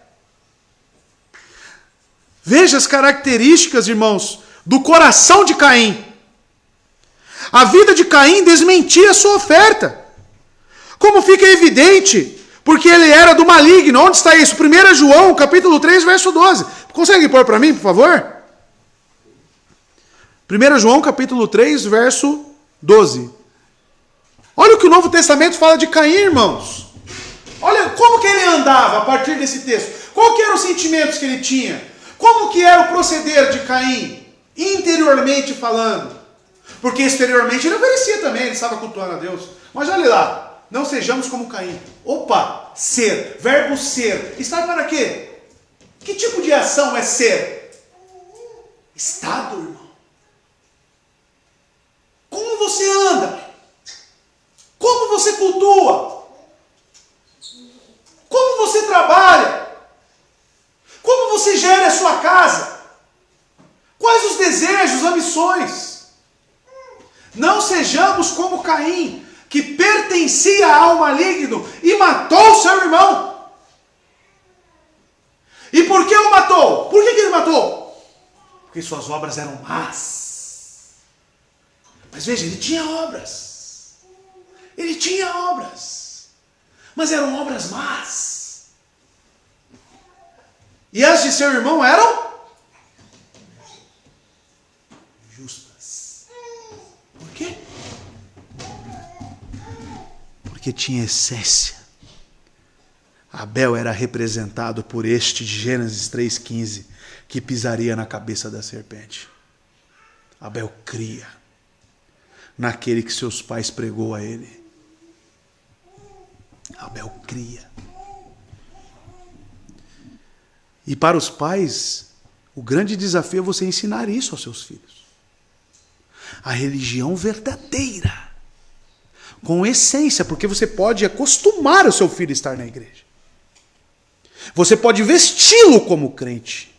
Veja as características, irmãos, do coração de Caim. A vida de Caim desmentia a sua oferta. Como fica evidente, porque ele era do maligno. Onde está isso? 1 João, capítulo 3, verso 12. Consegue pôr para mim, por favor? 1 João, capítulo 3, verso 12. Olha o que o Novo Testamento fala de Caim, irmãos. Olha como que ele andava a partir desse texto. Qual que eram os sentimentos que ele tinha? Como que era o proceder de Caim, interiormente falando? Porque exteriormente ele oferecia também, ele estava cultuando a Deus. Mas olha lá, não sejamos como Caim. Opa, ser, verbo ser. Estar para quê? Que tipo de ação é ser? Estado, irmão. Como você anda? Como você cultua? Como você trabalha? Como você gera a sua casa? Quais os desejos, ambições? Não sejamos como Caim, que pertencia ao maligno e matou seu irmão. E por que o matou? Por que ele matou? Porque suas obras eram más. Mas veja, ele tinha obras. Ele tinha obras, mas eram obras más. E as de seu irmão eram justas. Por quê? Porque tinha essência. Abel era representado por este de Gênesis 3,15, que pisaria na cabeça da serpente. Abel cria naquele que seus pais pregou a ele. Abel cria. E para os pais, o grande desafio é você ensinar isso aos seus filhos. A religião verdadeira, com essência, porque você pode acostumar o seu filho a estar na igreja. Você pode vesti-lo como crente.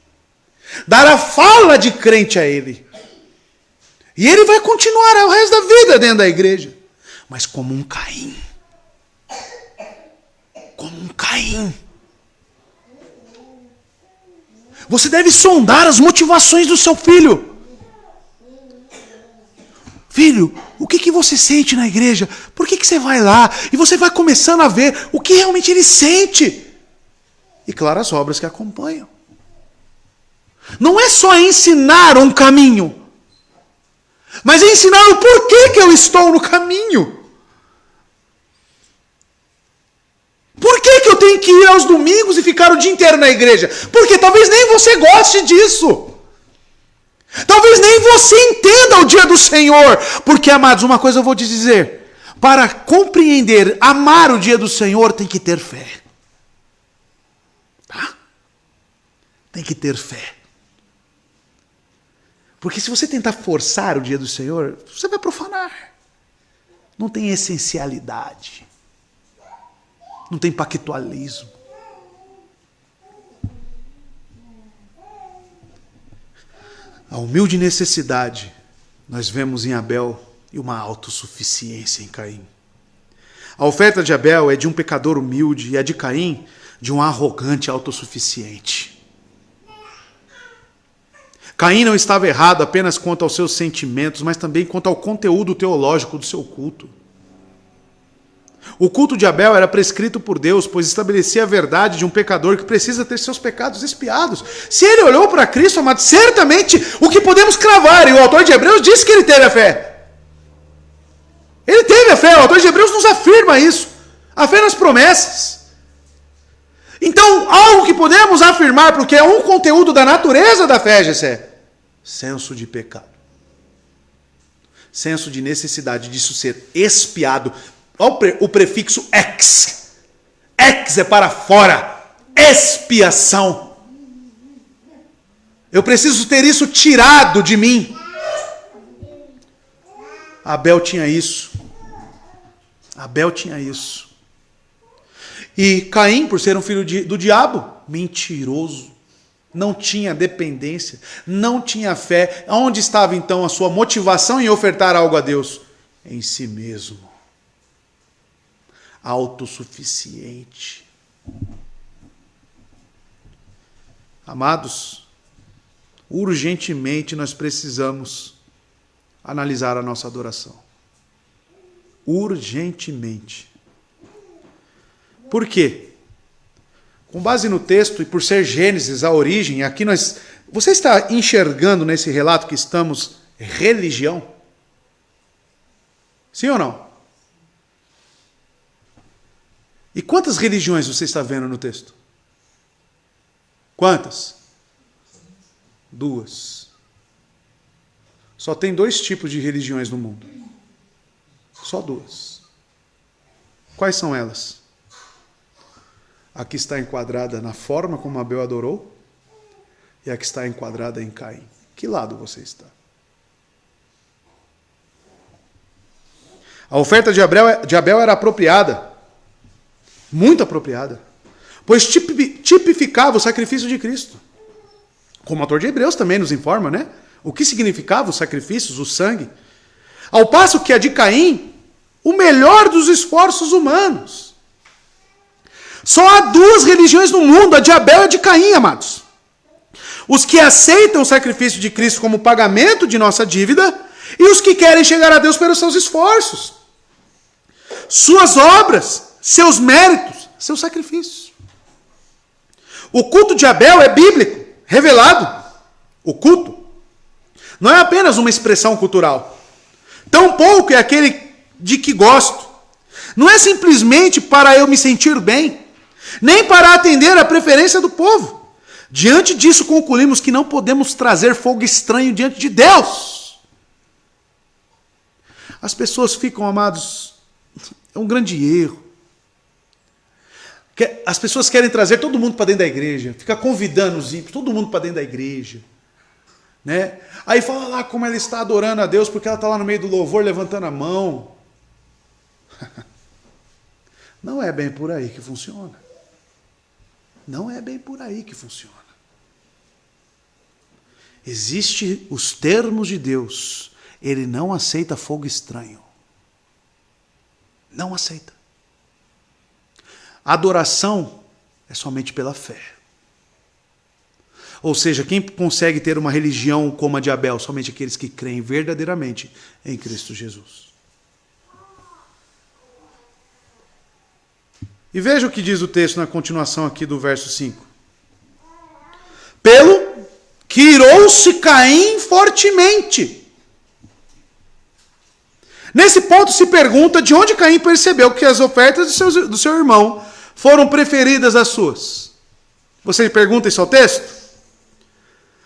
dar a fala de crente a ele. E ele vai continuar o resto da vida dentro da igreja. Mas como um Caim. Como um Caim. Você deve sondar as motivações do seu filho. Filho, o que você sente na igreja? Por que você vai lá? E você vai começando a ver o que realmente ele sente. E claro, as obras que acompanham. Não é só ensinar um caminho, mas é ensinar o porquê que eu estou no caminho. Por que eu tenho que ir aos domingos e ficar o dia inteiro na igreja? Porque talvez nem você goste disso. Talvez nem você entenda o dia do Senhor. Porque, amados, uma coisa eu vou te dizer. Para compreender, amar o dia do Senhor, tem que ter fé. Tá? Tem que ter fé. Porque se você tentar forçar o dia do Senhor, você vai profanar. Não tem essencialidade. Não tem pactualismo. A humilde necessidade nós vemos em Abel e uma autossuficiência em Caim. A oferta de Abel é de um pecador humilde e a de Caim de um arrogante autossuficiente. Caim não estava errado apenas quanto aos seus sentimentos, mas também quanto ao conteúdo teológico do seu culto. O culto de Abel era prescrito por Deus, pois estabelecia a verdade de um pecador que precisa ter seus pecados expiados. Se ele olhou para Cristo, amado, certamente o que podemos cravar, e o autor de Hebreus disse que ele teve a fé. Ele teve a fé, o autor de Hebreus nos afirma isso. A fé nas promessas. Então, algo que podemos afirmar, porque é um conteúdo da natureza da fé, Gessé, senso de pecado. Senso de necessidade disso ser expiado. Olha o prefixo ex. Ex é para fora. Expiação. Eu preciso ter isso tirado de mim. Abel tinha isso. Abel tinha isso. E Caim, por ser um filho do diabo, mentiroso. Não tinha dependência. Não tinha fé. Onde estava então a sua motivação em ofertar algo a Deus? Em si mesmo. Autossuficiente. Amados, urgentemente nós precisamos analisar a nossa adoração. Urgentemente. Por quê? Com base no texto e por ser Gênesis a origem, aqui nós... Você está enxergando nesse relato que estamos religião? Sim ou não? E quantas religiões você está vendo no texto? Quantas? 2. Só tem 2 tipos de religiões no mundo. Só 2. Quais são elas? A que está enquadrada na forma como Abel adorou e a que está enquadrada em Caim. Que lado você está? A oferta de Abel era apropriada. Muito apropriada, pois tipificava o sacrifício de Cristo. Como o autor de Hebreus também nos informa, né? O que significava os sacrifícios, o sangue. Ao passo que a de Caim, o melhor dos esforços humanos. Só há 2 religiões no mundo, a de Abel e a de Caim, amados. Os que aceitam o sacrifício de Cristo como pagamento de nossa dívida e os que querem chegar a Deus pelos seus esforços. Suas obras, seus méritos, seus sacrifícios. O culto de Abel é bíblico, revelado. O culto não é apenas uma expressão cultural. Tampouco é aquele de que gosto. Não é simplesmente para eu me sentir bem, nem para atender à preferência do povo. Diante disso, concluímos que não podemos trazer fogo estranho diante de Deus. As pessoas ficam, amados, é um grande erro. As pessoas querem trazer todo mundo para dentro da igreja, fica convidando os ímpios, todo mundo para dentro da igreja. Né? Aí fala lá como ela está adorando a Deus, porque ela está lá no meio do louvor levantando a mão. Não é bem por aí que funciona. Não é bem por aí que funciona. Existem os termos de Deus. Ele não aceita fogo estranho. Não aceita. Adoração é somente pela fé. Ou seja, quem consegue ter uma religião como a de Abel? Somente aqueles que creem verdadeiramente em Cristo Jesus. E veja o que diz o texto na continuação aqui do verso 5. Pelo que irou-se Caim fortemente. Nesse ponto se pergunta de onde Caim percebeu que as ofertas do seu irmão foram preferidas às suas. Você pergunta isso ao texto?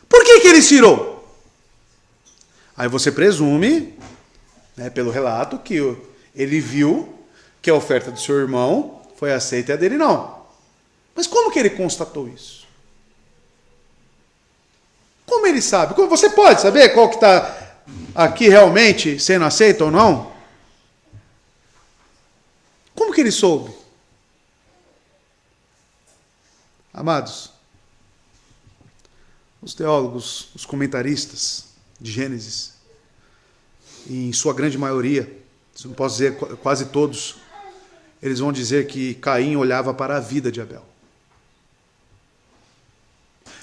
Por que ele se irou? Aí você presume, né, pelo relato, que ele viu que a oferta do seu irmão foi aceita e a dele não. Mas como que ele constatou isso? Como ele sabe? Como você pode saber qual que está aqui realmente sendo aceito ou não? Como que ele soube? Amados, os teólogos, os comentaristas de Gênesis, e em sua grande maioria, se não posso dizer quase todos, eles vão dizer que Caim olhava para a vida de Abel.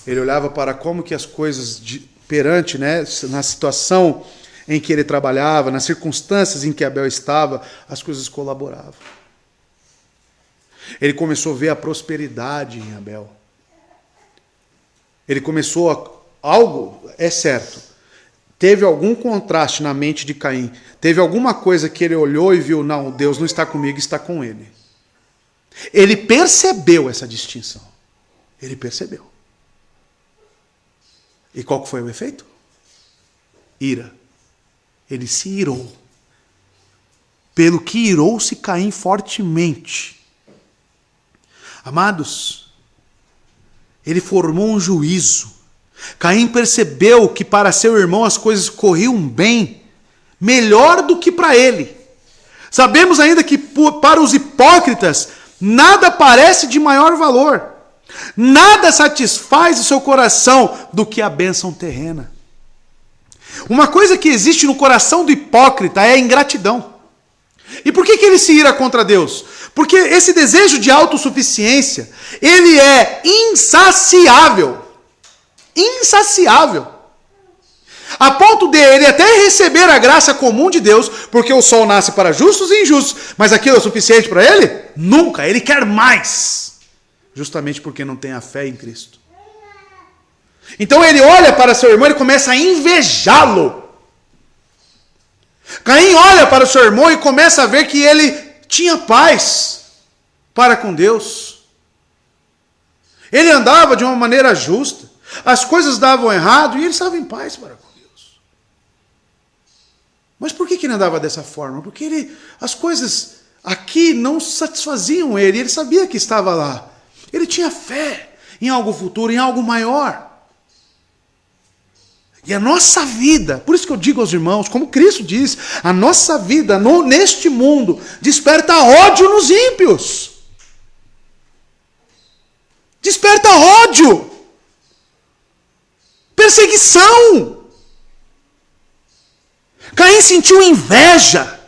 Ele olhava para como que as coisas perante, né, na situação em que ele trabalhava, nas circunstâncias em que Abel estava, as coisas colaboravam. Ele começou a ver a prosperidade em Abel. Ele começou algo, é certo, teve algum contraste na mente de Caim, teve alguma coisa que ele olhou e viu, não, Deus não está comigo, está com ele. Ele percebeu essa distinção. Ele percebeu. E qual foi o efeito? Ira. Ele se irou. Pelo que irou-se Caim fortemente. Amados, ele formou um juízo. Caim percebeu que para seu irmão as coisas corriam bem, melhor do que para ele. Sabemos ainda que para os hipócritas nada parece de maior valor. Nada satisfaz o seu coração do que a bênção terrena. Uma coisa que existe no coração do hipócrita é a ingratidão. E por que ele se ira contra Deus? Porque esse desejo de autossuficiência, ele é insaciável. Insaciável. A ponto de ele até receber a graça comum de Deus, porque o sol nasce para justos e injustos, mas aquilo é o suficiente para ele? Nunca, ele quer mais. Justamente porque não tem a fé em Cristo. Então ele olha para seu irmão e começa a invejá-lo. Caim olha para o seu irmão e começa a ver que ele tinha paz para com Deus. Ele andava de uma maneira justa. As coisas davam errado e ele estava em paz para com Deus. Mas por que ele andava dessa forma? Porque as coisas aqui não satisfaziam ele. Ele sabia que estava lá. Ele tinha fé em algo futuro, em algo maior. E a nossa vida, por isso que eu digo aos irmãos, como Cristo diz, a nossa vida neste mundo desperta ódio nos ímpios. Desperta ódio. Perseguição. Caim sentiu inveja,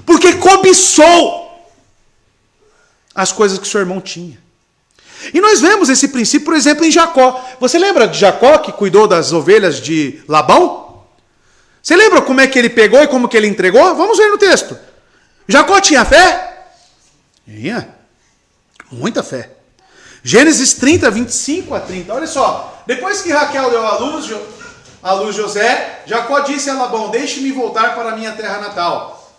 porque cobiçou as coisas que seu irmão tinha. E nós vemos esse princípio, por exemplo, em Jacó. Você lembra de Jacó que cuidou das ovelhas de Labão? Você lembra como é que ele pegou e como que ele entregou? Vamos ver no texto. Jacó tinha fé? Tinha. Muita fé. Gênesis 30, 25 a 30. Olha só. Depois que Raquel deu à luz José, Jacó disse a Labão, deixe-me voltar para a minha terra natal.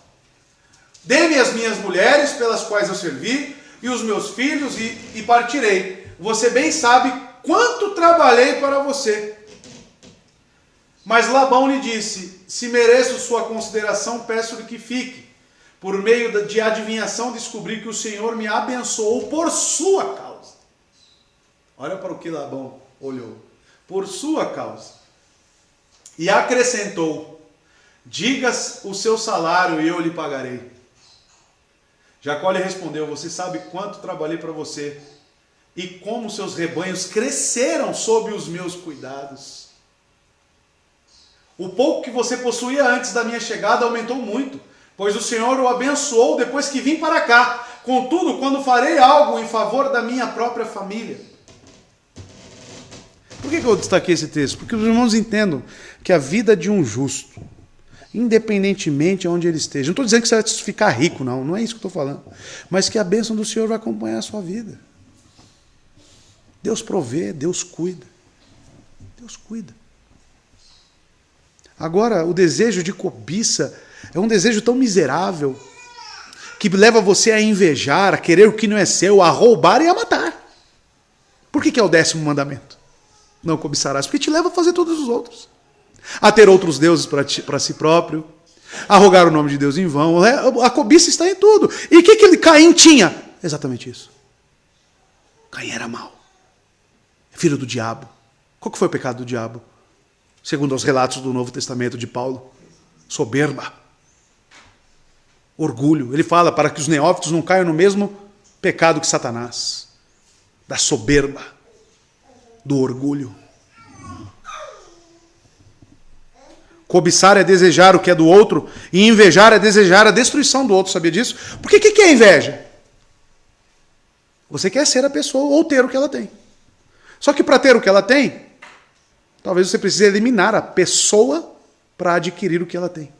Dê-me as minhas mulheres pelas quais eu servi, e os meus filhos, e partirei. Você bem sabe quanto trabalhei para você. Mas Labão lhe disse, se mereço sua consideração, peço-lhe que fique. Por meio de adivinhação descobri que o Senhor me abençoou por sua causa. Olha para o que Labão olhou. Por sua causa. E acrescentou, diga o seu salário e eu lhe pagarei. Jacó lhe respondeu, você sabe quanto trabalhei para você e como seus rebanhos cresceram sob os meus cuidados. O pouco que você possuía antes da minha chegada aumentou muito, pois o Senhor o abençoou depois que vim para cá. Contudo, quando farei algo em favor da minha própria família. Por que eu destaquei esse texto? Porque os irmãos entendam que a vida de um justo, independentemente de onde ele esteja, não estou dizendo que você vai ficar rico, não é isso que eu estou falando, mas que a bênção do Senhor vai acompanhar a sua vida. Deus provê, Deus cuida. Deus cuida. Agora, o desejo de cobiça é um desejo tão miserável que leva você a invejar, a querer o que não é seu, a roubar e a matar. Por que é o 10º mandamento? Não cobiçarás, porque te leva a fazer todos os outros. A ter outros deuses para si próprio, a rogar o nome de Deus em vão. A cobiça está em tudo. E o que Caim tinha? Exatamente isso. Caim era mau. Filho do diabo. Qual que foi o pecado do diabo? Segundo os relatos do Novo Testamento de Paulo. Soberba. Orgulho. Ele fala para que os neófitos não caiam no mesmo pecado que Satanás. Da soberba. Do orgulho. Cobiçar é desejar o que é do outro, e invejar é desejar a destruição do outro. Sabia disso? Porque o que é inveja? Você quer ser a pessoa ou ter o que ela tem. Só que para ter o que ela tem, talvez você precise eliminar a pessoa para adquirir o que ela tem.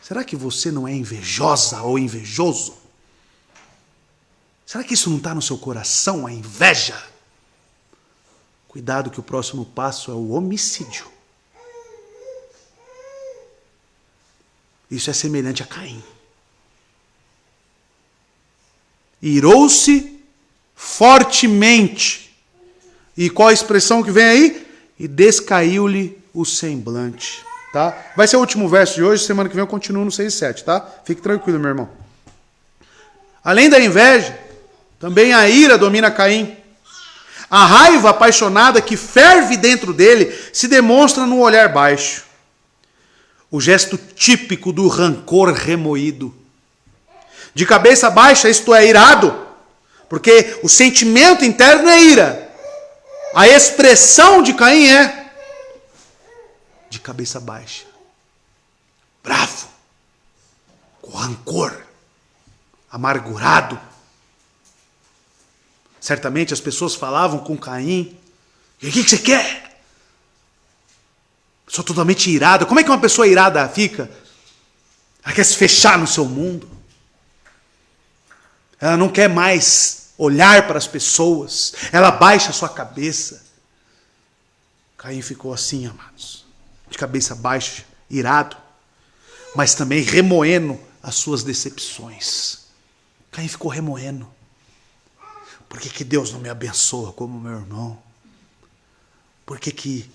Será que você não é invejosa ou invejoso? Será que isso não está no seu coração, a inveja? Cuidado que o próximo passo é o homicídio. Isso é semelhante a Caim. Irou-se fortemente. E qual a expressão que vem aí? E descaiu-lhe o semblante. Tá? Vai ser o último verso de hoje, semana que vem eu continuo no 6 e 7, tá? Fique tranquilo, meu irmão. Além da inveja, também a ira domina Caim. A raiva apaixonada que ferve dentro dele se demonstra no olhar baixo. O gesto típico do rancor remoído. De cabeça baixa, isto é, irado, porque o sentimento interno é ira. A expressão de Caim é de cabeça baixa. Bravo. Com rancor. Amargurado. Certamente as pessoas falavam com Caim. E o que você quer? Pessoa totalmente irada. Como é que uma pessoa irada fica? Ela quer se fechar no seu mundo. Ela não quer mais olhar para as pessoas. Ela baixa a sua cabeça. Caim ficou assim, amados. De cabeça baixa, irado. Mas também remoendo as suas decepções. Caim ficou remoendo. Por que Deus não me abençoa como meu irmão? Por que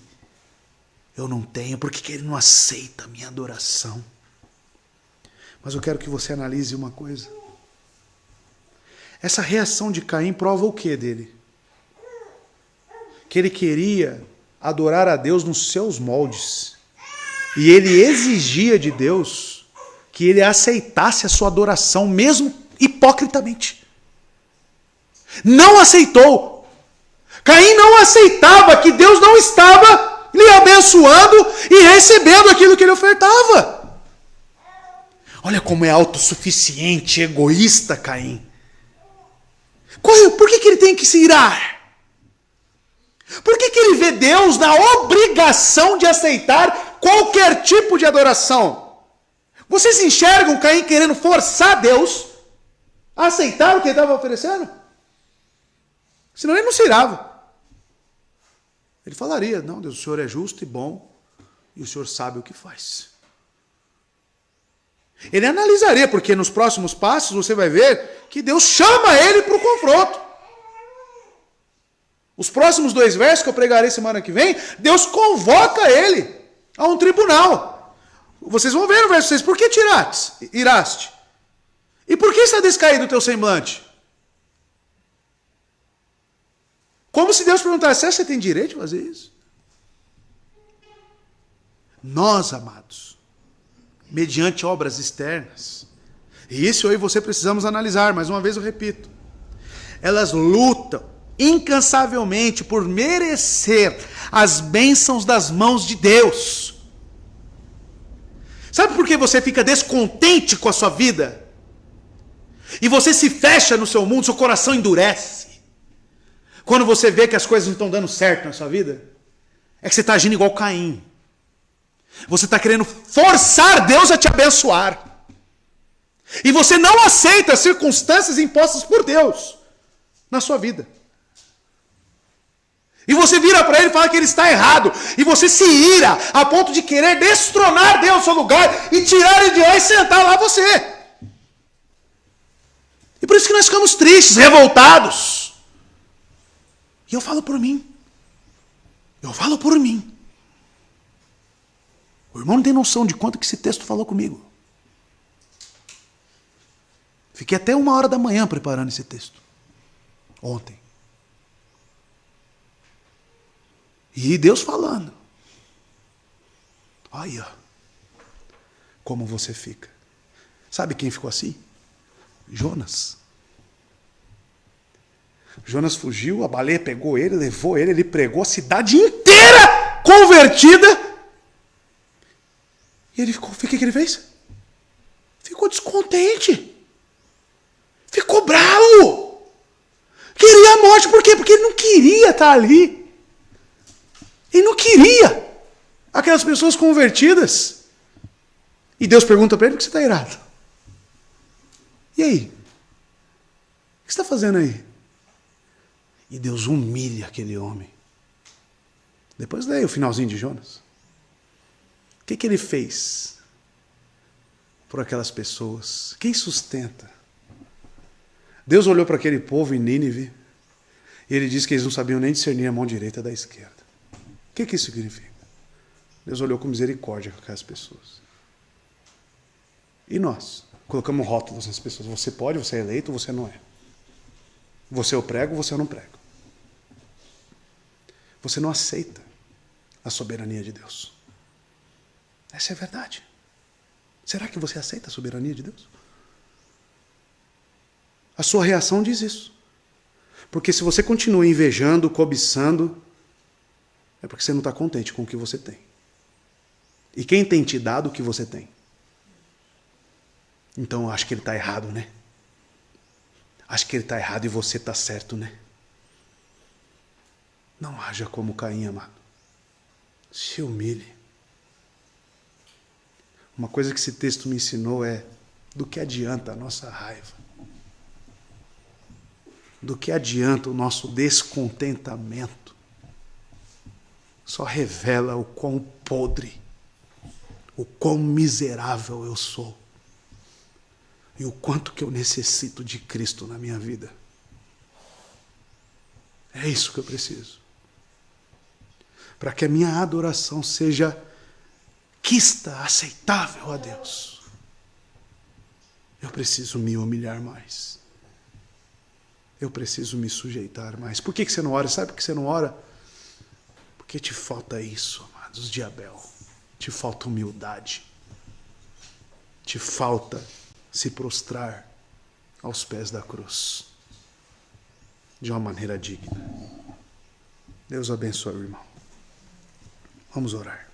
eu não tenho? Por que Ele não aceita a minha adoração? Mas eu quero que você analise uma coisa. Essa reação de Caim prova o que dele? Que ele queria adorar a Deus nos seus moldes. E ele exigia de Deus que ele aceitasse a sua adoração, mesmo hipocritamente. Não aceitou. Caim não aceitava que Deus não estava lhe abençoando e recebendo aquilo que ele ofertava. Olha como é autossuficiente, egoísta Caim. Por que ele tem que se irar? Por que ele vê Deus na obrigação de aceitar qualquer tipo de adoração? Vocês enxergam Caim querendo forçar Deus a aceitar o que ele estava oferecendo? Senão ele não se irava. Ele falaria, não, Deus, o Senhor é justo e bom, e o Senhor sabe o que faz. Ele analisaria, porque nos próximos passos você vai ver que Deus chama ele para o confronto. Os próximos 2 versos que eu pregarei semana que vem, Deus convoca ele a um tribunal. Vocês vão ver no verso 6, por que te iraste? E por que está descaído o teu semblante? Como se Deus perguntasse, você tem direito de fazer isso? Nós, amados, mediante obras externas, e isso eu e você precisamos analisar, mais uma vez eu repito, elas lutam incansavelmente por merecer as bênçãos das mãos de Deus. Sabe por que você fica descontente com a sua vida? E você se fecha no seu mundo, seu coração endurece. Quando você vê que as coisas não estão dando certo na sua vida, é que você está agindo igual Caim. Você está querendo forçar Deus a te abençoar. E você não aceita as circunstâncias impostas por Deus na sua vida. E você vira para ele e fala que ele está errado. E você se ira a ponto de querer destronar Deus do seu lugar e tirar ele de lá e sentar lá você. E por isso que nós ficamos tristes, revoltados. E eu falo por mim. Eu falo por mim. O irmão não tem noção de quanto que esse texto falou comigo. Fiquei até 1h da manhã preparando esse texto. Ontem. E Deus falando. Olha como você fica. Sabe quem ficou assim? Jonas. Jonas fugiu, a baleia pegou ele, levou ele pregou a cidade inteira convertida. E ele ficou, o que ele fez? Ficou descontente. Ficou bravo. Queria a morte, por quê? Porque ele não queria estar ali. Ele não queria aquelas pessoas convertidas. E Deus pergunta para ele, por que você está irado? E aí? O que você está fazendo aí? E Deus humilha aquele homem. Depois leia o finalzinho de Jonas. O que ele fez por aquelas pessoas? Quem sustenta? Deus olhou para aquele povo em Nínive e ele disse que eles não sabiam nem discernir a mão direita da esquerda. O que isso significa? Deus olhou com misericórdia para aquelas pessoas. E nós? Colocamos rótulos nas pessoas. Você pode, você é eleito, você não é. Você eu prego, você eu não prego. Você não aceita a soberania de Deus. Essa é a verdade. Será que você aceita a soberania de Deus? A sua reação diz isso. Porque se você continua invejando, cobiçando, é porque você não está contente com o que você tem. E quem tem te dado o que você tem? Então eu acho que ele está errado, né? Acho que ele está errado e você está certo, né? Não haja como Caim, amado. Se humilhe. Uma coisa que esse texto me ensinou é do que adianta a nossa raiva? Do que adianta o nosso descontentamento? Só revela o quão podre, o quão miserável eu sou. E o quanto que eu necessito de Cristo na minha vida. É isso que eu preciso. Para que a minha adoração seja quista, aceitável a Deus. Eu preciso me humilhar mais. Eu preciso me sujeitar mais. Por que você não ora? Sabe por que você não ora? Porque te falta isso, amados de Abel. Te falta humildade. Te falta se prostrar aos pés da cruz. De uma maneira digna. Deus abençoe o irmão. Vamos orar.